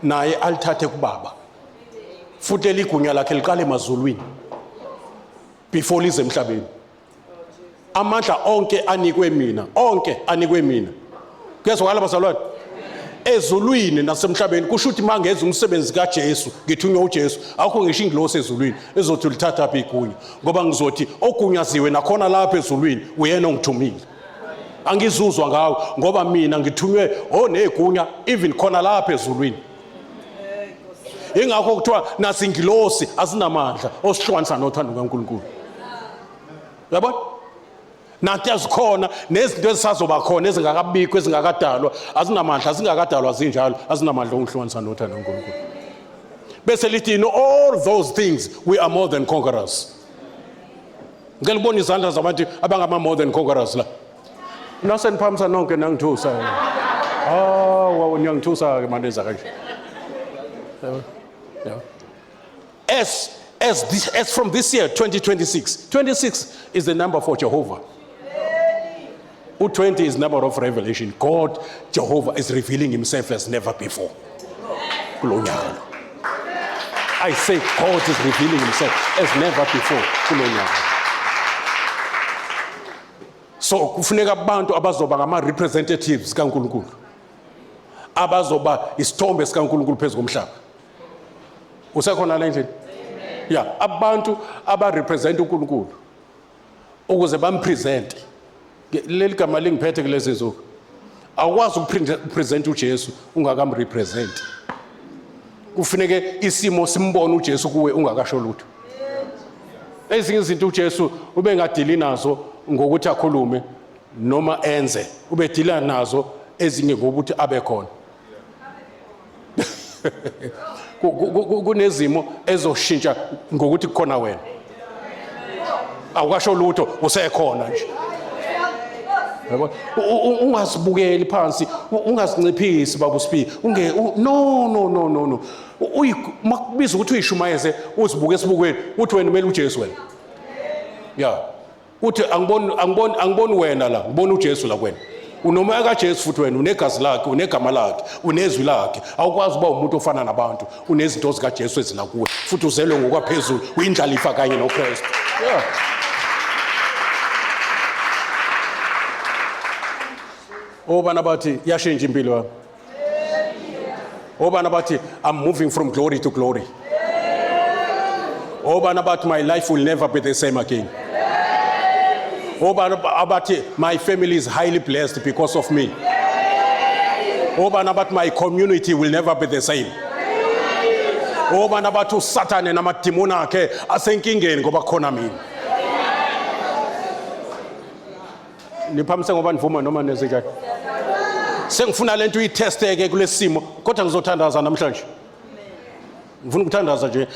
[SPEAKER 1] naye alithathe kuBaba. Futhi eligunya lakhe liqale emazulwini before lize emhlabeni. Amandla onke anikwe mina. Kuyezwakala bazalwane? Ezulwini nasemhlabeni kusho ukuthi mangeza umsebenzi kaJesu ngithunywa uJesu akho ngisho ingilosi ezulwini ezothi lithatha phi igunya ngoba ngizothi ogunyaziwe nakhona lapha ezulwini uyena ongithumile. Angizuzwa ngawo ngoba mina ngithunywe negunya even khona lapha ezulwini. Ingakho kuthiwa nasingilosi asinamandla osihlukanisa nothando kaNkulunkulu. Yabona? Nathi azikhona nezinto ezisazoba khona ezingakabikho ezingakadalwa azinamandla zingakadalwa zinjalo azinamandla ongihlukanisa nothando kaNkulunkulu. Bese lithi in all those things we are more than conquerors. Ngeke libone izandla zabantu abangama more than conquerors la. Naseniphamisa nonke nangithusa. Wow niyangithusa ke manje zakanje. Yeah. As from this year 2026 is the number for Jehovah. 20 is number of revelation. God Jehovah is revealing himself as never before. Kulonyaka. I say God is revealing himself as never before. Kulonyaka. So kufuneka abantu abazoba ngama representatives kaNkulunkulu, abazoba isithombe sikaNkulunkulu phezulu komhlaba. Usekhona la endlini? Yeah, abantu aba represent uNkulunkulu ukuze bampresente. Leli gama lingiphethe kulezi zinsuku. Awukwazi ukupresent uJesu ungakamrepresent. Kufuneke isimo simbone uJesu kuwe ungakasho lutho. Ezinye izinto uJesu ube ngadili nazo ngokuthi akhulume noma enze, ube dila nazo ezinye ngokuthi abe khona. Kunezimo ezoshintsha ngokuthi kukhona wena. Awukasho lutho usekhona nje. Yabo ungazibukeli phansi, ungazinciphisi baba uSphi. No. Makubiza ukuthi uyishumayeze uzibuke esibukweni uthi wena umele uJesu wena. Yeah. Uthi angiboni wena la, ngibona uJesu la kwena. Unomoya kaJesu futhi wena, unegazi lakhe, unegama lakhe, unezwi lakhe. Awukwazi ukuba umuntu ofana nabantu, unezinto zikaJesu ezila kuwe. Futhi uzelwe ngokwaphezulu, uyindlalifa kanye noKristu. Yeah. Obana bathi yashintsha impilo yami. Obana bathi I'm moving from glory to glory. Obana bathi my life will never be the same again. Obana bathi my family is highly blessed because of me. Obana bathi my community will never be the same. Obana bathi uSathane namadimoni akhe asenkingeni ngoba khona mina. Niphamise ngoba nivuma noma nezinjani. Sengifuna lento uyitesteke kulesimo kodwa ngizothandaza namhlanje. Ngifuna ukuthandaza nje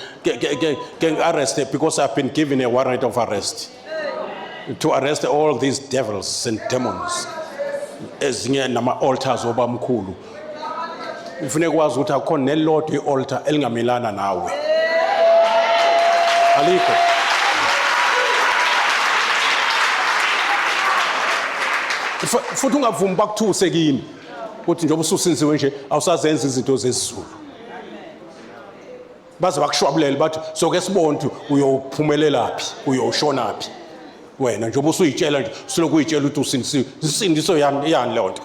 [SPEAKER 1] ke arrest because I've been given a warrant of arrest to arrest all these devils and demons ezinye nama altars obamkhulu. Ngifuna ukwazi ukuthi akho nelodwa ialtar elingamelana nawe. Alikho. Futhi ungavumi bakuthuse kini uthi njengoba ususinziwe nje awusazenza izinto zezizulu. Baze bakushwabulele bathi soke sibonke uyophumelelaphi, uyoshonaphi. Wena njengoba usuyitshela nje siloku uyitshela ukuthi usindiso, isindiso yani lonto.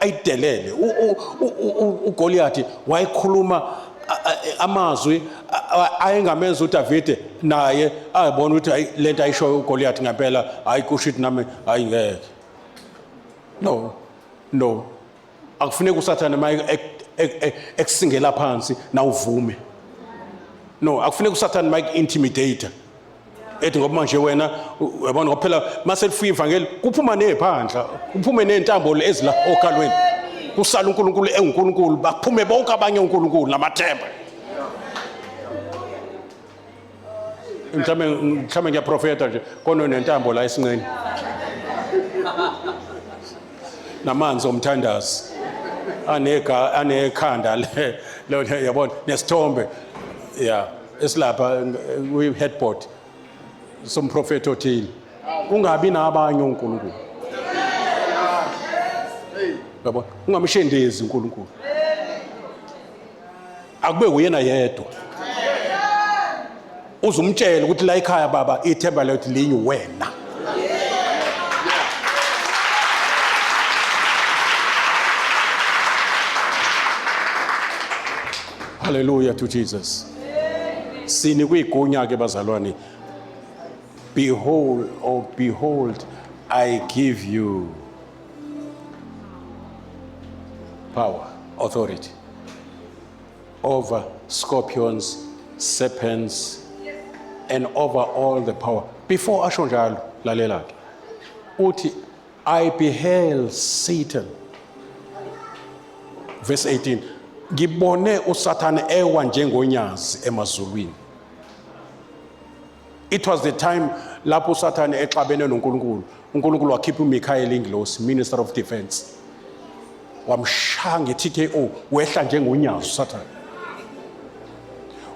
[SPEAKER 1] Ayidelele. uGoliath wayekhuluma amazwi ayengamenza uDavide naye ayibona ukuthi lento ayisho uGoliath ngempela ayikushithi nami ayingeke. No. Akufuneka uSathane maye ekusingela phansi na uvume. No, akufuneka uSathane maye intimidate. Ethi ngoba manje wena uyabona ngoba phela mase lifika ivangeli kuphuma neziphandla, kuphume nezintambo ezila okhalweni. Kusala uNkulunkulu enguNkulunkulu baphume bonke abanye uNkulunkulu namathemba. Mhlawumbe ngiyaprofeta nje kona nentambo la esinqeni. Namanzi omthandazi. Anekhanda le yabona nesithombe. Yeah, esilapha we headboard. Somprofeti othile. Ungabi nabanye uNkulunkulu. Yabo ungamshendezi uNkulunkulu. Akube uyena yedwa. Uzumtshela ukuthi la ekhaya baba ithemba lethu linyi wena. Hallelujah to Jesus. Sini kuyigunya ke bazalwane. Behold, I give you power, authority over scorpions, serpents, and over all the power. Before asho njalo lalela ke. Uthi I beheld Satan. Verse 18. Ngibone uSathane ewa njengonyazi emazulwini. It was the time lapho uSathane exabene noNkulunkulu. uNkulunkulu wakhipha uMichael ingilosi, Minister of Defense. Wamshanga eTKO wehla njengonyazi uSathane.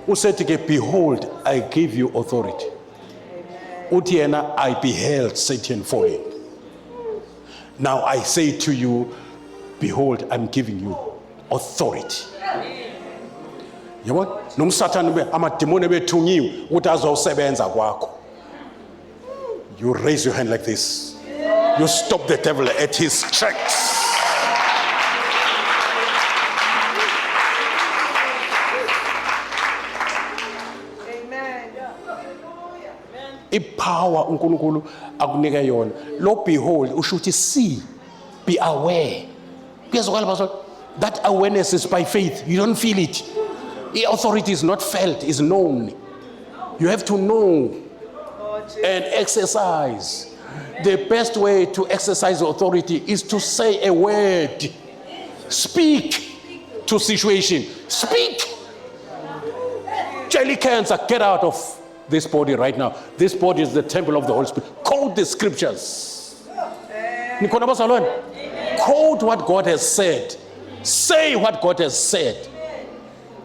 [SPEAKER 1] Usethi ke behold I give you authority. Uthi yena I beheld Satan falling. Now I say to you behold I'm giving you authority. Yabona nomSathane amademoni bethunyiwe ukuthi azowusebenza kwakho. You raise your hand like this. You stop the devil at his tracks. Ipower uNkulunkulu akunika yona. Lo behold usho ukuthi see, be aware. Kuyezwakala bazalwane, that awareness is by faith. You don't feel it. The authority is not felt, is known. You have to know and exercise. The best way to exercise authority is to say a word. Speak to situation. Speak. Jelly cancer, get out of this body right now. This body is the temple of the Holy Spirit. Quote the scriptures. Nikhona bazalwane? Quote what God has said. Say what God has said.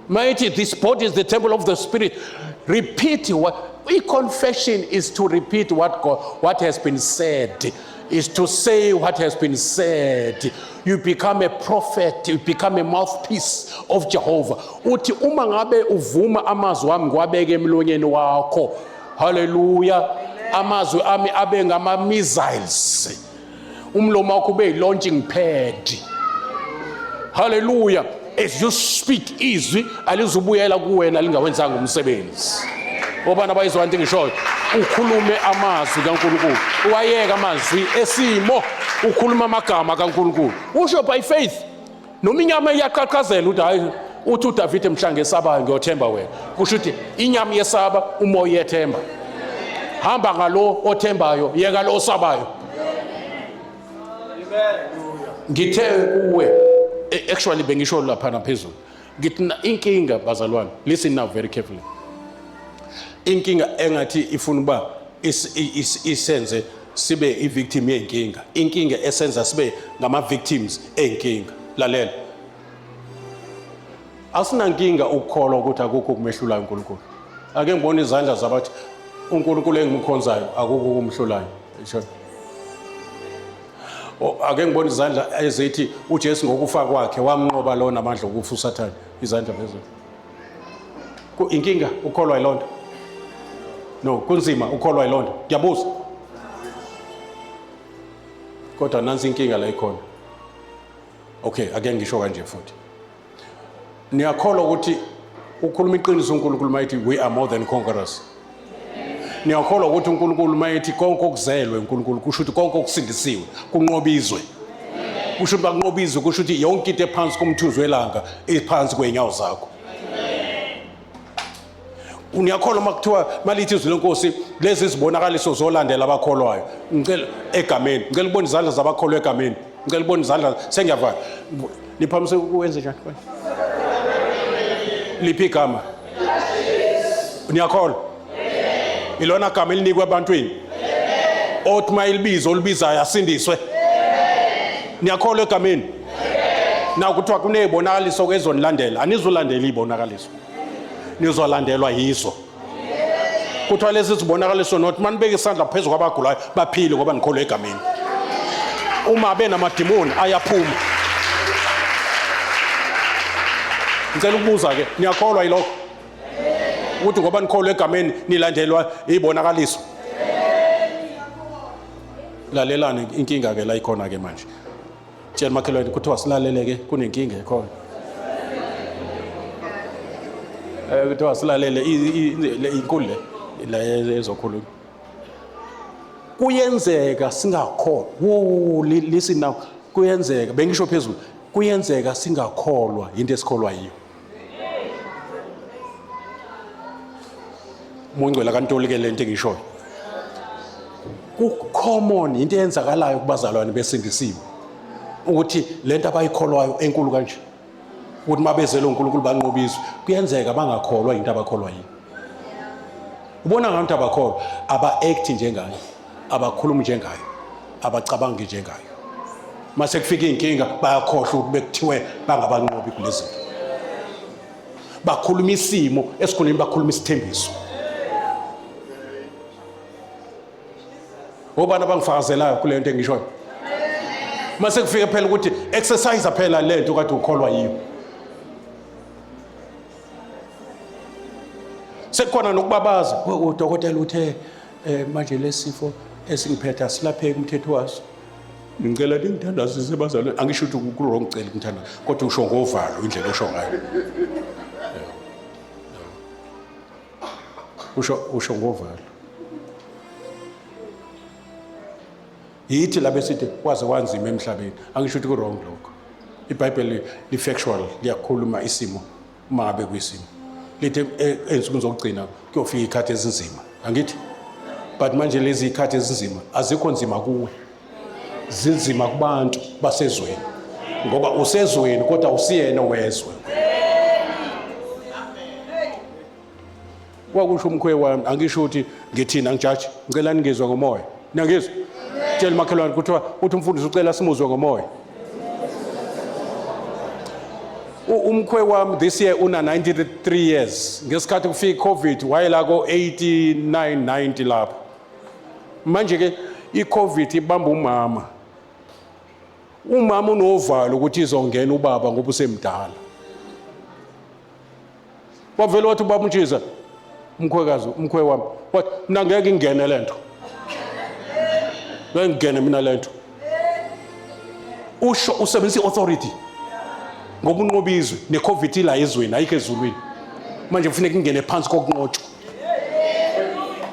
[SPEAKER 1] Mighty, this body is the temple of the Spirit. Repeat what. Confession is to repeat what has been said. Is to say what has been said. You become a prophet. You become a mouthpiece of Jehovah. Uthi uma ngabe uvuma amazwi ami ngiwabeke emlonyeni wakho. Hallelujah. Amazwi ami abe ngama missiles. Umlomo wakho ube launching pad. Hallelujah. As you speak izwi alizubuyela kuwena lingawenzanga umsebenzi. Obana bayizwa into ngisho ukhulume amazwi kaNkulunkulu. Uwayeka amazwi esimo ukhuluma amagama kaNkulunkulu. Usho by faith. Noma inyama iyaqhaqhazela uthi hayi uthi uDavid emhlanga esabayo ngiyothemba wena. Kusho ukuthi inyama yesaba umoya yethemba. Hamba ngalo othembayo yeka lo osabayo. Ngithe kuwe actually bengisho lapha naphezulu. Ngithi inkinga bazalwane. Listen now very carefully. Inkinga engathi ifuna uba isenze sibe i-victim yenkinga. Inkinga esenza sibe ngama-victims enkinga. Lalela. Asinankinga ukukholwa ukuthi akukho ukumehlulayo uNkulunkulu. Ake ngibone izandla zabathi uNkulunkulu engimkhonzayo akukho ukumhlulayo. Ake ngibone izandla ezithi uJesu ngokufa kwakhe wamnqoba lo namandla okufa uSathane. Izandla phezulu. Inkinga ukholwa yilonto. No, kunzima ukholwa yilonto. Ngiyabuza. Kodwa nansi inkinga la ikhona. Okay, ake ngisho kanje futhi. Niyakholwa ukuthi ukhuluma iqiniso uNkulunkulu mayithi we are more than conquerors. Niyakholwa ukuthi uNkulunkulu mayithi konke okuzelwe uNkulunkulu kusho ukuthi konke okusindisiwe kunqobizwe. Kusho ukuthi bakunqobizwe kusho ukuthi yonke into ephansi komthunzi welanga iphansi kwenyawo zakho. Uniyakholwa makuthiwa malithi izwi lenkosi lezi zibonakaliso zolandela abakholwayo. Ngicela egameni. Ngicela ubone izandla zabakholwa egameni. Ngicela ubone izandla sengiyavala. Niphamise ukwenze njani? Liphi igama? Uniyakholwa? Ilona gama elinikwe ebantwini. Othi mayilibizo olibizayo asindiswe. Niyakholwa egameni? Na kuthiwa kunezibonakaliso ezonilandela. Anizulandela izibonakaliso. Nizolandelwa yizo. Kuthiwa lezi zibonakaliso nothi manibeke isandla phezulu kwabagulayo baphile ngoba nikholwa egameni. Uma benamadimoni ayaphuma. Ngicela ukubuza ke niyakholwa yilokho? Ukuthi ngoba nikholwa egameni nilandelwa izibonakaliso. Lalelane inkinga ke la ikhona ke manje. Tshela makhelwane kuthiwa silalele ke kunenkinga ekhona. Kuthiwa silalele inkulu la ezokhuluma. Kuyenzeka singakholwa. Listen now. Kuyenzeka bengisho phezulu. Kuyenzeka singakholwa into esikholwa yiyo. Mungcwela kaNtoli ke lento engishoyo. Ku-common into eyenzakalayo kubazalwane besindisiwe. Ukuthi lento abayikholwayo enkulu kanje. Ukuthi mabezelo uNkulunkulu banqobizwe kuyenzeka bangakholwa into abakholwa yiyo. Ubona ngabantu abakholwa aba-act njengayo, abakhuluma njengayo, abacabangi njengayo. Mase kufika inkinga bayakhohlwa ukuthi bekuthiwe bangabanqobi kulezi zinto. Bakhuluma isimo esikhuluma bakhuluma isithembiso. Obana bangifakazelayo kule nto engishoyo. Mase kufika phela ukuthi exercise phela lento kade ukholwa yiyo. Sekukhona nokubabaza udokotela uthe manje lesifo esingiphethe asilapheki umthetho waso. ngicela ngithandaze sebazalwane angisho ukuthi ku-wrong cela ngithandaze kodwa usho ngovalo indlela osho ngayo usho ngovalo yithi la besithi waze wanzima emhlabeni angisho ukuthi ku-wrong lokho iBhayibheli li-factual liyakhuluma isimo uma ngabe kwisimo lithi ensukwini zokugcina kuyofika ikhathi ezinzima angithi but manje lezi ikhathi ezinzima azikho nzima kuwe zinzima kubantu basezweni ngoba usezweni kodwa usiyena wezwe kwakusho umkhwe wami angisho ukuthi ngithina ngijaji ngicela ningizwe ngomoya niyangizwa tshela makhelwane kuthiwa uthi umfundisi ucela simuzwe ngomoya umkhwe wami this year una 93 years ngesikhathi kufika iCovid wayela ko 89 90 lapho manje ke iCovid ibamba umama unovalo ukuthi izongena ubaba ngoba usemdala wavela wathi ubaba uNtshiza umkhwe wami wathi mina ngeke ngingene lento ngene mina lento usho usebenzisa iauthority ngoba unqobizwe neCovid ila ezweni ayikho ezulwini manje kufanele ngingene phansi kokunqotshwa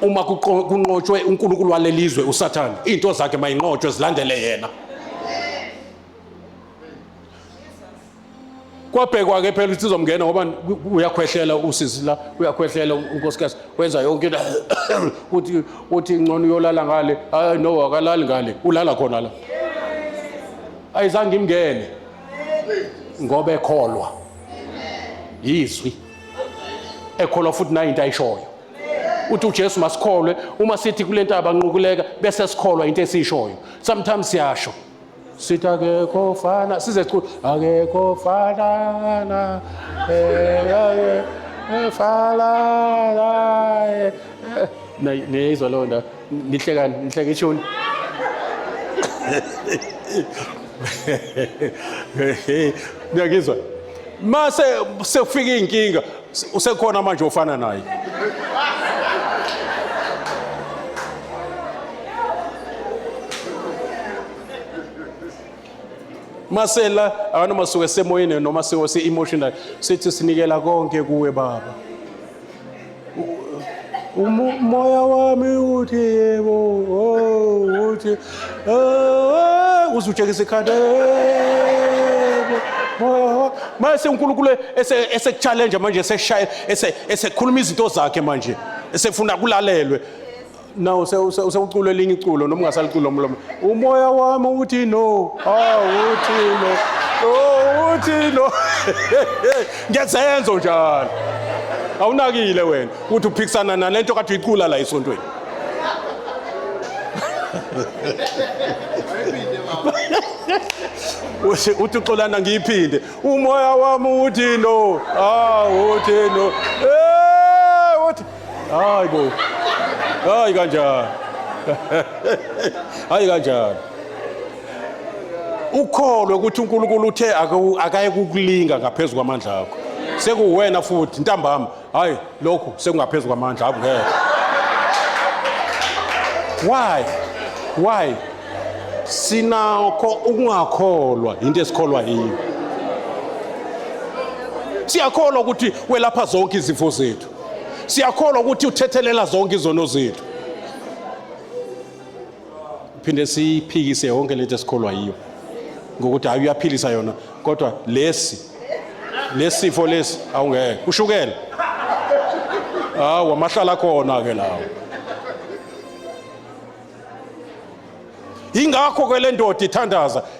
[SPEAKER 1] uma kunqotshwe uNkulunkulu walelizwe uSathane into zakhe mayinqotshwe zilandele yena kwabhekwa ke phela ukuthi izomngena ngoba uyakhwehlela usisi la uyakhwehlela unkosikazi wenza yonke uthi ngcono uyolala ngale hayi no akalali ngale ulala khona la ayizange imngene ngoba ekholwa yizwi ekholwa futhi nayo into ayishoyo uthi uJesu masikholwe uma sithi kulento abanqukuleka bese sikholwa into esishoyo sometimes siyasho sithi akekho fana sizecula akekho fana fala neyizwa lo nda nihleka ishoni niyangizwa mase sekufika inkinga usekhona manje ofana naye masela abanoma suke semoyeni noma se emotional sithi sinikela konke kuwe baba umoya wami uthi yebo uthi uzujekisa ikhanda mase uNkulunkulu ese-challenge manje esekhuluma izinto zakhe manje esefuna kulalelwe naw usewucula elinye iculo noma ungasalicula umlomo umoya wami uthi no uthi no ngezenzo njalo awunakile wena uthi uphikisana nalento kade uyicula la esontweni uthi uxolana ngiyiphinde umoya wami uthi no uthi no uthi hayibo hayi kanjani hayi kanjani ukholwe ukuthi uNkulunkulu uthe akaye kukulinga ngaphezulu kwamandla akho sekuwena futhi ntambama hayi lokho sekungaphezulu kwamandla akho ngeke why sinakho ukungakholwa into esikholwa yiyo siyakholwa ukuthi welapha zonke izifo zethu siyakholwa ukuthi uthethelela zonke izono zethu phinde siphikise yonke lento esikholwa yiyo ngokuthi hayi uyaphilisa yona kodwa lesifo lesi awungeke ushukela wamahlala khona ke lawo ingakho ke le ndoda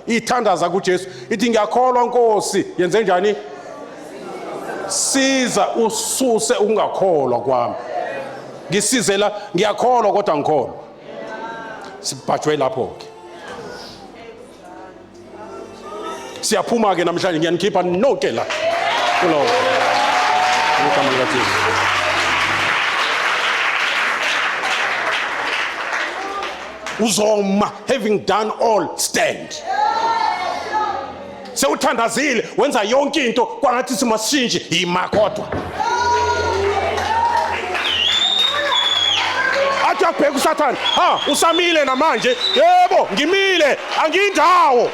[SPEAKER 1] ithandaza kuJesu ithi ngiyakholwa Nkosi yenze njani siza ususe ungakholwa kwami ngisize la ngiyakholwa kodwa ngikholwa sibhajwe lapho ke siyaphuma ke namhlanje ngiyanikhipha nonke la kulo ngikama likaJesu uzoma having done all stand sewuthandazile wenza yonke into kwangathi simashinji imakhodwa athi akubheka usathane usamile namanje yebo ngimile angiyindawo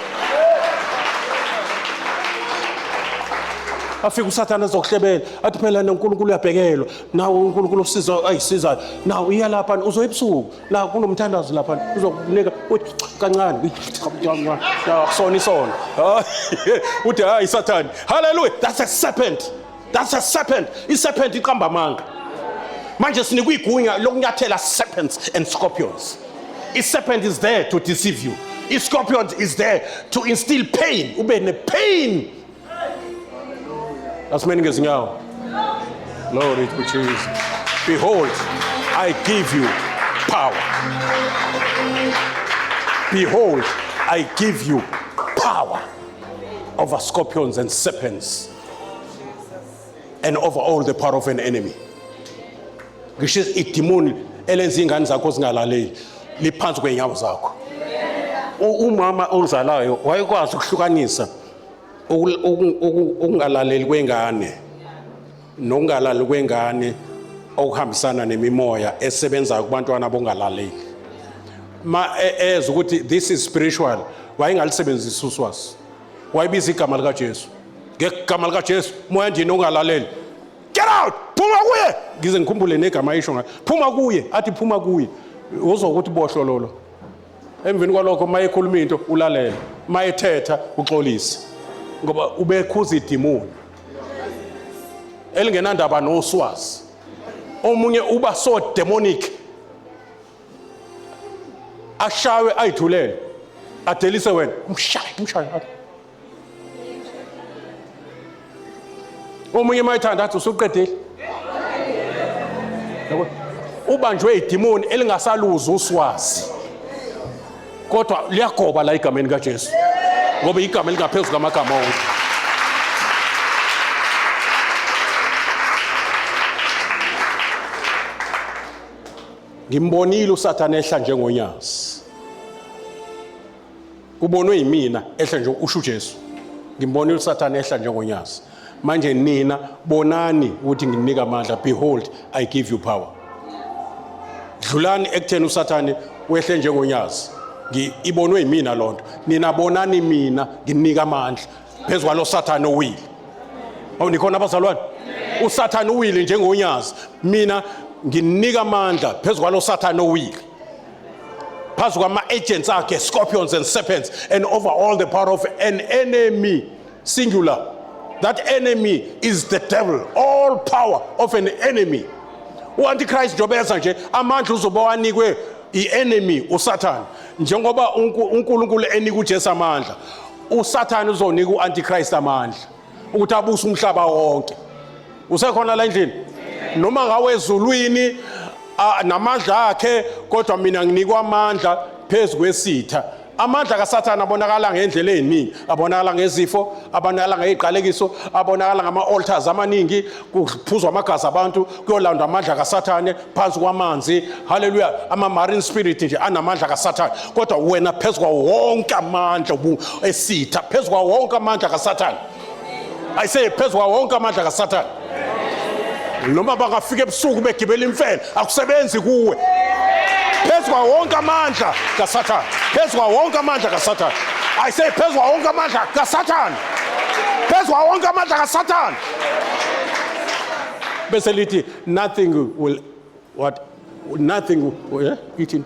[SPEAKER 1] afika usathane ezokuhlebela athi phela noNkulunkulu uyabhekelwa nawo uNkulunkulu usiza ayisiza nawo iya lapha uzoyibusuku la kunomthandazo lapha uzokunika uthi kancane sona isona uthi hayi Sathane hallelujah that's a serpent iserpent iqamba amanga manje sinikwe igunya lokunyathela serpents and scorpions. A serpent is there to deceive you. A scorpion is there to instill pain. Ube ne pain. That's many guys now. Glory to Jesus. Behold, I give you power. Behold, I give you power over scorpions and serpents and over all the power of an enemy. Ngisho idemoni elenza ingane zakho zingalaleli liphansi kwenyawo zakho. Umama ozalayo wayekwazi ukuhlukanisa ukungalaleli kwengane nokungalali kwengane okuhambisana nemimoya esebenza kubantwana abongalaleli. As ukuthi this is spiritual wayengalisebenzisa uswazi. Wayibiza igama lika Jesu. Ngegama lika Jesu moya ndini ongalaleli. Get out! Phuma kuye! Ngize ngikhumbule negama ayisho ngayo. Phuma kuye, athi phuma kuye. Uzokuthi bohlololo. Emveni kwalokho mayekhuluma into ulalela. Mayethetha uxolise. Ngoba ubekhuza idemoni. Elingenandaba noswazi. Omunye uba so demonic. Ashawe ayithulele. Adelise wena. Umshaye. Omunye mayithanda athi usuqedile. Ubanjwe idemoni elingasaluza uswazi. Kodwa liyagoba la igameni kaJesu. Ngoba igama lingaphezulu kamagama wonke. Ngimbonile uSathane ehla njengonyazi. Ubonwe yimina ehla nje usho uJesu. Ngimbonile uSathane ehla njengonyazi. Manje nina bonani ukuthi nginika amandla. Behold, I give you power. Dlulani ekutheni uSathane wehle njengonyazi. Ibonwe yimina lonto. Nina bonani mina nginika amandla phezulu kwalo Sathane owili. Awunikhona abazalwane? uSathane uwile njengonyazi. Mina nginika amandla phezulu kwalo Sathane owili. Phezu kwama agents akhe, scorpions and serpents, and over all the power of an enemy, singular. That enemy is the devil. All power of an enemy. U-Antichrist jobeza nje amandla uzoba wanikwe i-enemy uSathane. Njengoba uNkulunkulu enika uJesu amandla, uSathane uzonika u-Antichrist amandla ukuthi abuse umhlaba wonke. Usekhona la endlini? Noma ngawe ezulwini namandla akhe, kodwa mina nginikwa amandla phezulu kwesitha. Amandla kaSathane abonakala ngendlela eziningi, abonakala ngezifo, abonakala ngeziqalekiso, abonakala ngama-altars amaningi, kuphuzwa amagazi abantu, kuyolandwa amandla kaSathane phansi kwamanzi. Hallelujah. Ama-marine spirit nje anamandla kaSathane. Kodwa wena phezulu kwawo wonke amandla esitha, phezulu kwawo wonke amandla kaSathane. I say phezulu kwawo wonke amandla kaSathane. Noma bangafika ebusuku begibela imfene akusebenzi kuwe. Phezulu kwawo wonke amandla kaSathane. Phezulu kwawo wonke amandla kaSathane. I say phezulu kwawo wonke amandla kaSathane. Phezulu kwawo wonke amandla kaSathane. Bese lithi nothing will eating.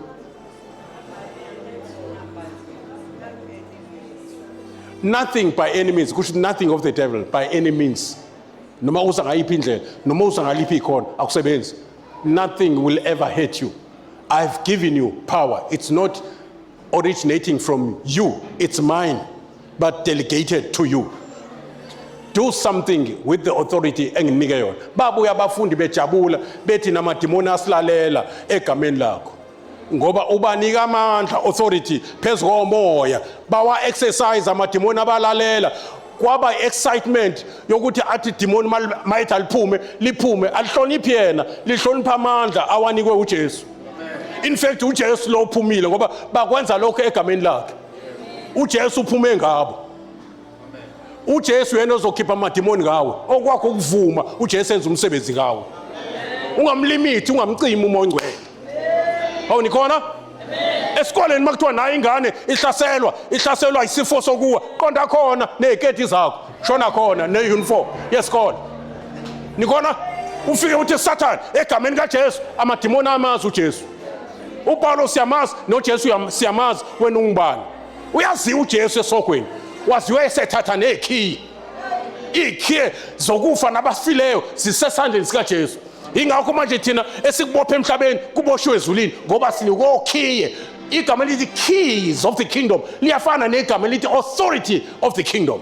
[SPEAKER 1] Nothing by any means, kusho nothing of the devil by any means. Noma uza ngayiphi indlela, noma uza ngaliphi ikhona akusebenzi. Nothing will ever hurt you. I've given you power. It's not originating from you. It's mine, but delegated to you. Do something with the authority enginike yona. Babuya abafundi bejabula bethi namadimoni asilalela egameni lakho. Ngoba ubanika amandla authority phezulu komoya. Bawa exercise amadimoni abalalela. Kwaba excitement yokuthi athi demon mayithi liphume alihloniphi yena, lihlonipha amandla awanikwe uJesu. In fact uJesu lo uphumile ngoba bakwenza lokho egameni lakhe. uJesu uphume ngabo. uJesu yena ozokhipha amademoni ngawe. Okwakho ukuvuma uJesu enza umsebenzi ngawe. Ungamlimiti, ungamcimi umoya ongcwele. awunikhona esikoleni makuthiwa nayo ingane ihlaselwa isifo sokuwa qonda khona neziketi zakho shona khona neuniform yesikole nikhona ufike uthi Satan egameni kaJesu amadimoni amazi uJesu uPaulo siyamazi noJesu siyamazi wena ungubani uyaziwa uJesu esogweni waziwe esethatha nekey ikhiye zokufa nabafileyo zisesandleni sikaJesu ingakho manje thina esikubopha emhlabeni kuboshwe ezulwini ngoba sinikokhiye igama lithi keys of the kingdom liyafana negama lithi authority of the kingdom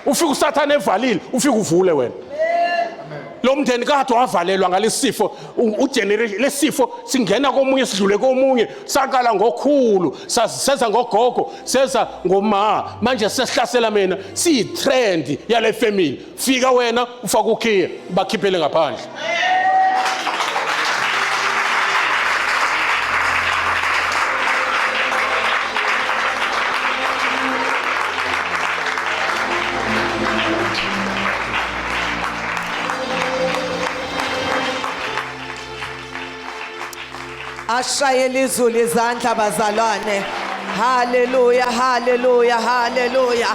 [SPEAKER 1] ufika uSathane evalile ufika uvule wena lo mndeni kade wavalelwa ngalesifo ugeneration lesifo singena komunye sidlule komunye saqala ngokhulu seza ngogogo seza ngoma manje sesihlasela mina siyitrend yale family fika wena ufaka ukhiye bakhiphele ngaphandle
[SPEAKER 3] ashayele izulu izandla bazalwane haleluya haleluya haleluya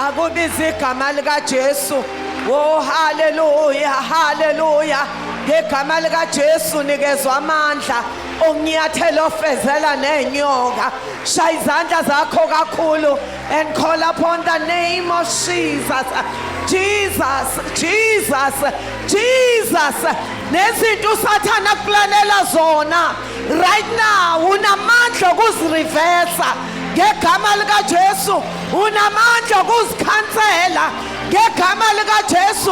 [SPEAKER 3] akubiza igama lika Jesu oh haleluya haleluya ngegama lika Jesu nikezwe amandla onyathelo ofezela nenyoka shaya izandla zakho kakhulu and call upon the name of Jesus Jesus Jesus Jesus nezinto uSathane akuplanela zona right now unamandla okuzirivesa ngegama lika Jesu unamandla okuzikhansela ngegama lika Jesu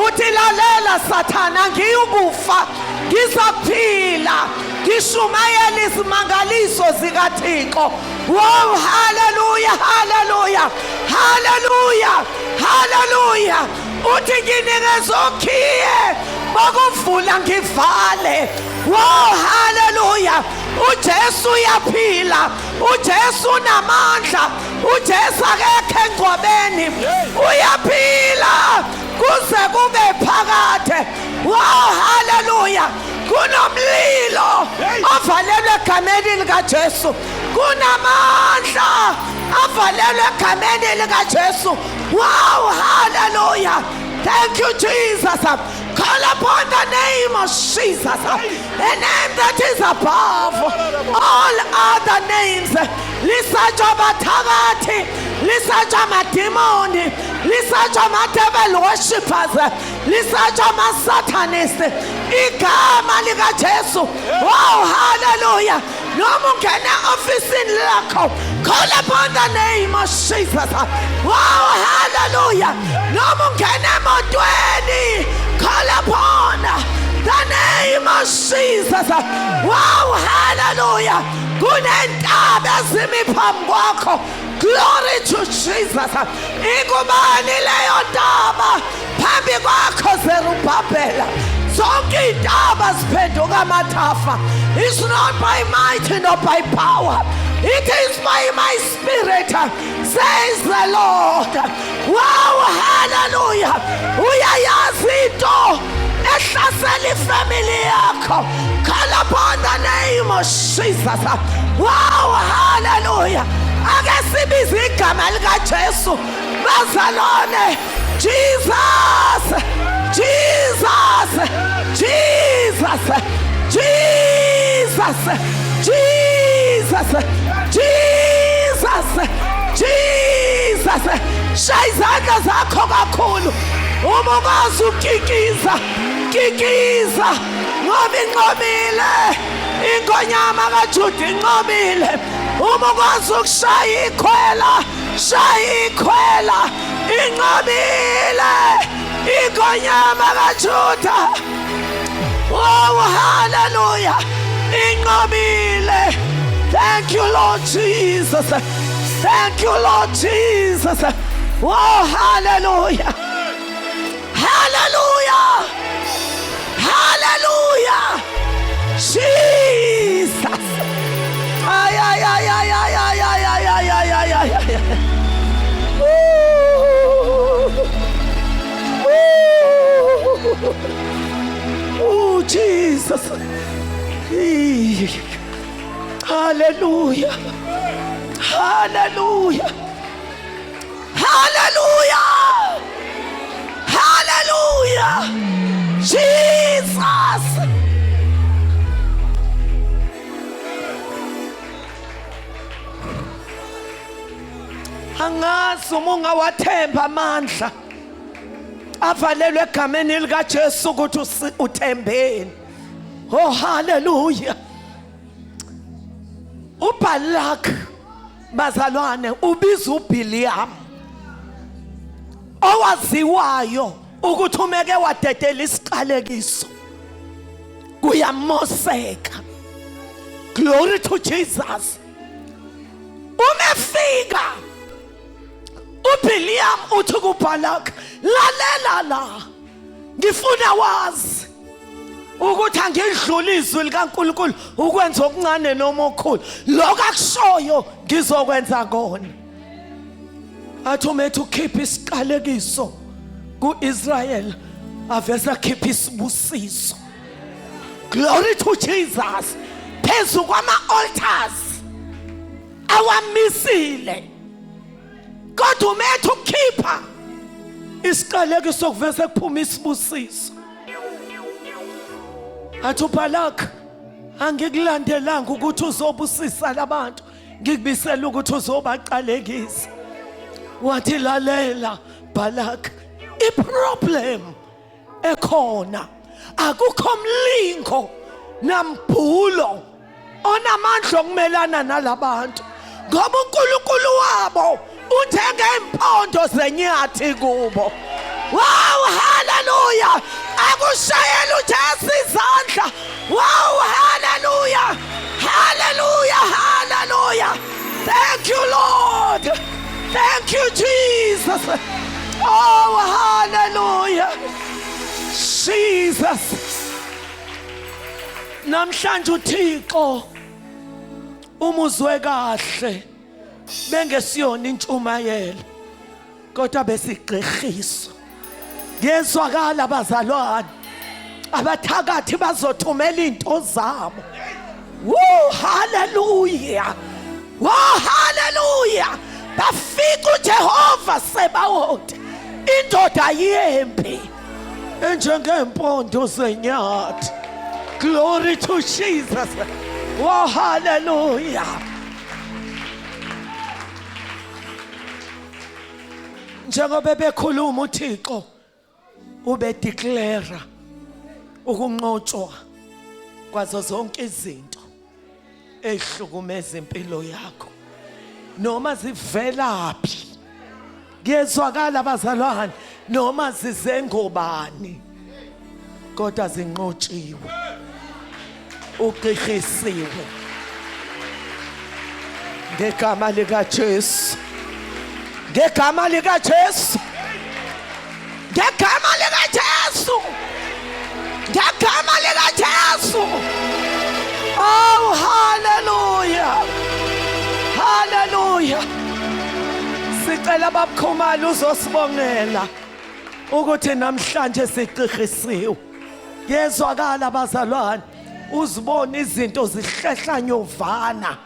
[SPEAKER 3] uthi lalela Sathane ngiyukufa ngizaphila ngishumayela izimangaliso zikaThixo wow haleluya haleluya haleluya haleluya uthi nginikeza okhiye bakuvula ngivale wow haleluya uJesu uyaphila uJesu unamandla uJesu akekho engcwabeni uyaphila kuze kube phakade wow haleluya kunomlilo ovalelwe egameni likaJesu kunamandla avalelwe egameni likaJesu wow haleluya thank you Jesus call upon the name of Jesus a name that is above all other names lisatshwa abathakathi lisatshwa amadimoni lisatshwa ama-devil worshippers lisatshwa ama-satanist igama likaJesu wow haleluya noma ungene ofisini lakho call upon the name of Jesus wow haleluya noma ungene emotweni call upon the name of Jesus wow hallelujah kunentaba ezimi phambi kwakho glory to Jesus ikubani leyo ntaba phambi kwakho Zerubabela zonke intaba ziphenduka amathafa it's not by might nor by power it is by my spirit says the Lord wow hallelujah uyayazi into ehlasela ifamily yakho call upon the name of Jesus wow hallelujah ake sibize igama likaJesu bazalwane Jesus Jesus Jesus Jesus Jesus Jesus Jesus shaya izandla zakho kakhulu uma ukwazi ukikiza kikiza ngoba inqobile inkonyama kaJuda inqobile uma ukwazi ukushaya ikhwela inqobile inkonyama kaJuda oh hallelujah inqobile thank you Lord Jesus thank you Lord Jesus oh hallelujah hallelujah hallelujah Jesus ay ay ay ay ay ay ay ay ay ay ay ay ay oh Jesus Hallelujah. Hallelujah. Hallelujah. Hallelujah. Jesus. Angazi uma ungawathemba amandla avalelwe egameni likaJesu ukuthi uthembeni. Oh hallelujah. uBalak bazalwane ubiza uBiliam owaziwayo ukuthi umeke wadedela isiqalekiso kuyamoseka. Glory to Jesus. Umefika uBiliam uthi kuBalak, lalela la, ngifuna wazi ukuthi angidluli izwi likaNkulunkulu ukwenza okuncane noma okukhulu, lokho akushoyo ngizokwenza kona. Athi umethu ukhipha isiqalekiso kuIsrael aveza khipha isibusiso. Glory to Jesus. Phezu kwama-altars awamisile, kodwa umethu ukukhipha isiqalekiso kuveze kuphuma isibusiso. Athi uBalak, angikulandelanga ukuthi uzobusisa labantu, ngikubisela ukuthi uzobaqalekisa. Wathi lalela Balak, iproblem ekhona akukho mlingo nambhulo onamandla okumelana nalabantu, ngoba uNkulunkulu wabo uthenge impondo zenyathi kubo. Wow, hallelujah. Akushayela uJesu izandla. Wow, hallelujah. Hallelujah. Hallelujah. Thank you, Lord. Thank you, Jesus. Oh, hallelujah. Jesus. Namhlanje uThixo umuzwe kahle bengesiyona intshumayelo kodwa besigqirhiso. Ngezwakala bazalwane abathakathi bazothumela into zabo. Woo, hallelujah. Woo, hallelujah. Bafika uJehova Sebawoth, indoda yempi enjengempondo zenyathi. Glory to Jesus. Woo, hallelujah. Njengoba bekhuluma uThixo ube declare ukunqotshwa kwazo zonke izinto ehlukumeza impilo yakho noma zivelaphi. Kuyezwakala bazalwane noma zizengobani kodwa zinqotshiwe, uqhihisiwe ngegama likaJesu. Ngegama likaJesu. Ngegama likaJesu. Ngegama likaJesu. Oh, hallelujah. Hallelujah. Sicela babukhumalo uzosibongela ukuthi namhlanje siqhihisiwe. Yezwakala bazalwane uzibona izinto zihlehla nyovana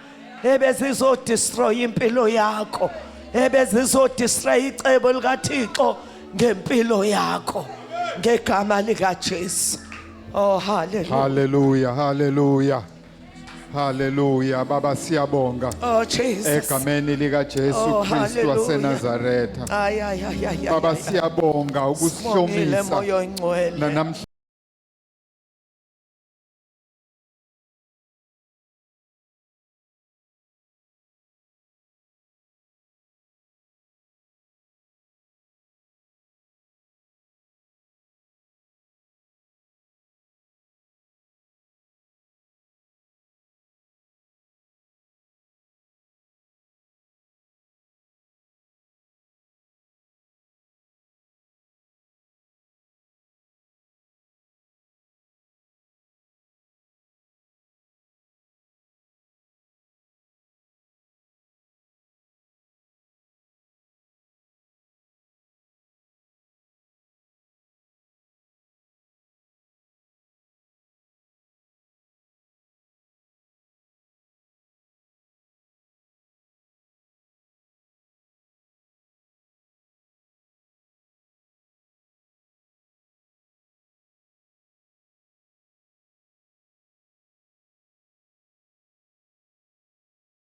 [SPEAKER 3] ebezizo destroy impilo yakho, ebezizo destroy icebo likaThixo ngempilo yakho ngegama likaJesu. Oh hallelujah.
[SPEAKER 4] Hallelujah, hallelujah. Hallelujah. Baba siyabonga.
[SPEAKER 3] Oh Jesus.
[SPEAKER 4] Egameni likaJesu Kristu waseNazaretha. Baba siyabonga ukuhlomisa namhlanje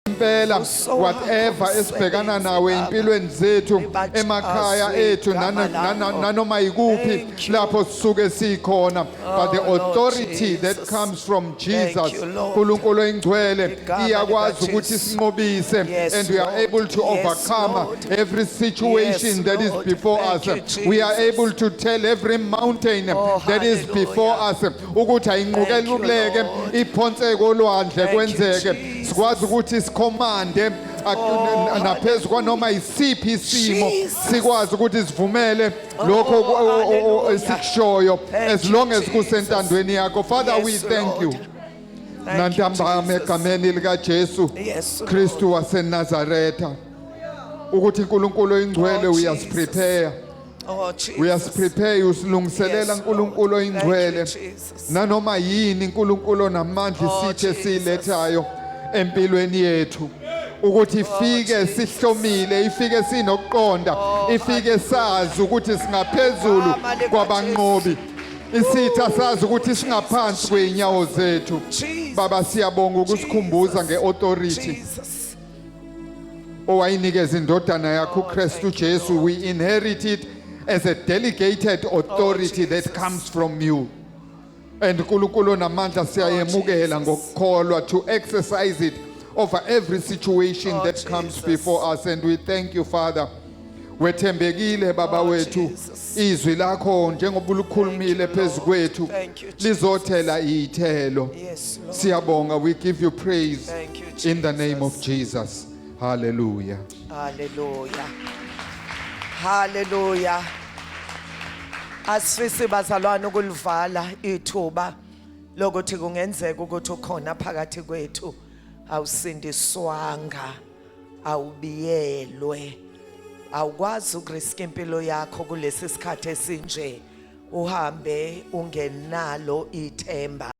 [SPEAKER 4] impela
[SPEAKER 3] Uso
[SPEAKER 4] whatever
[SPEAKER 3] wakho
[SPEAKER 4] esibhekana
[SPEAKER 3] msebenzi,
[SPEAKER 4] nawe
[SPEAKER 3] Baba.
[SPEAKER 4] empilweni zethu
[SPEAKER 3] Libatshazwe
[SPEAKER 4] emakhaya ethu
[SPEAKER 3] igama lakho.
[SPEAKER 4] nanoma yikuphi
[SPEAKER 3] Thank you.
[SPEAKER 4] lapho sisuke sikhona but the
[SPEAKER 3] Oh, Lord
[SPEAKER 4] authority that
[SPEAKER 3] Jesus.
[SPEAKER 4] comes from
[SPEAKER 3] Thank
[SPEAKER 4] Jesus
[SPEAKER 3] you, Lord.
[SPEAKER 4] uNkulunkulu oyingcwele
[SPEAKER 3] Igama
[SPEAKER 4] iyakwazi
[SPEAKER 3] likaJesu.
[SPEAKER 4] ukuthi sinqobise
[SPEAKER 3] Yes,
[SPEAKER 4] and we are
[SPEAKER 3] Lord.
[SPEAKER 4] able to
[SPEAKER 3] Yes,
[SPEAKER 4] overcome
[SPEAKER 3] Lord.
[SPEAKER 4] every situation
[SPEAKER 3] Yes,
[SPEAKER 4] that is
[SPEAKER 3] Lord.
[SPEAKER 4] before
[SPEAKER 3] Thank
[SPEAKER 4] us.
[SPEAKER 3] you,
[SPEAKER 4] We are
[SPEAKER 3] Jesus.
[SPEAKER 4] able to tell every mountain
[SPEAKER 3] Oh,
[SPEAKER 4] that is
[SPEAKER 3] hallelujah.
[SPEAKER 4] before us ukuthi
[SPEAKER 3] Thank
[SPEAKER 4] ayinqukele
[SPEAKER 3] you,
[SPEAKER 4] ukuleke
[SPEAKER 3] Lord.
[SPEAKER 4] iphonseke olwandle
[SPEAKER 3] Thank you,
[SPEAKER 4] kwenzeke
[SPEAKER 3] Jesus.
[SPEAKER 4] sikwazi ukuthi sikhomande naphezu kwanoma isiphi isimo
[SPEAKER 3] Jesus.
[SPEAKER 4] sikwazi ukuthi sivumele lokho
[SPEAKER 3] hallelujah.
[SPEAKER 4] esikushoyo
[SPEAKER 3] Thank
[SPEAKER 4] as
[SPEAKER 3] you,
[SPEAKER 4] long as
[SPEAKER 3] Jesus.
[SPEAKER 4] kusentandweni yakho. Father, we
[SPEAKER 3] Yes,
[SPEAKER 4] thank
[SPEAKER 3] Lord.
[SPEAKER 4] you
[SPEAKER 3] Thank
[SPEAKER 4] nantambama
[SPEAKER 3] you, Jesus.
[SPEAKER 4] egameni likaJesu
[SPEAKER 3] Yes, Lord.
[SPEAKER 4] Kristu waseNazaretha ukuthi uNkulunkulu oyingcwele
[SPEAKER 3] Oh,
[SPEAKER 4] uyasiprepare
[SPEAKER 3] Oh, Jesus.
[SPEAKER 4] uyasiprepare usilungiselela
[SPEAKER 3] Yes,
[SPEAKER 4] uNkulunkulu
[SPEAKER 3] Lord. Thank
[SPEAKER 4] oyingcwele
[SPEAKER 3] you, Jesus.
[SPEAKER 4] nanoma yini uNkulunkulu onamandla
[SPEAKER 3] Oh,
[SPEAKER 4] isithe
[SPEAKER 3] Jesus.
[SPEAKER 4] silethayo empilweni yethu ukuthi ifike
[SPEAKER 3] Jesus.
[SPEAKER 4] sihlomile ifike sinokuqonda ifike sazi ukuthi singaphezulu
[SPEAKER 3] Igama lika
[SPEAKER 4] kwabanqobi isitha sazi ukuthi singaphansi kweinyawo zethu.
[SPEAKER 3] Jesus.
[SPEAKER 4] Baba siyabonga ukusikhumbuza ngeauthority
[SPEAKER 3] Jesus.
[SPEAKER 4] owayinikeza indodana yakho uKristu
[SPEAKER 3] thank you,
[SPEAKER 4] Jesu. We inherit it as a delegated authority that
[SPEAKER 3] Jesus.
[SPEAKER 4] comes from you. And uNkulunkulu namandla siyayemukela
[SPEAKER 3] Jesus.
[SPEAKER 4] ngokukholwa to exercise it over every situation that comes
[SPEAKER 3] Jesus.
[SPEAKER 4] before us, and we thank you, Father. Wethembekile baba wethu
[SPEAKER 3] Jesus.
[SPEAKER 4] izwi lakho njengoba ulikhulumile
[SPEAKER 3] Thank you,
[SPEAKER 4] phezu kwethu
[SPEAKER 3] Thank you, Jesus.
[SPEAKER 4] lizothela iyithelo.
[SPEAKER 3] Yes, Lord.
[SPEAKER 4] Siyabonga, we give you praise
[SPEAKER 3] Thank you,
[SPEAKER 4] in the name of
[SPEAKER 3] Jesus.
[SPEAKER 4] Jesus. Hallelujah.
[SPEAKER 3] Hallelujah. Hallelujah. Asifisi bazalwane ukulivala ithuba lokuthi kungenzeka ukuthi ukhona phakathi kwethu awusindiswanga, awubiyelwe, awukwazi ukurisk impilo yakho kulesi sikhathi esinje, uhambe ungenalo ithemba.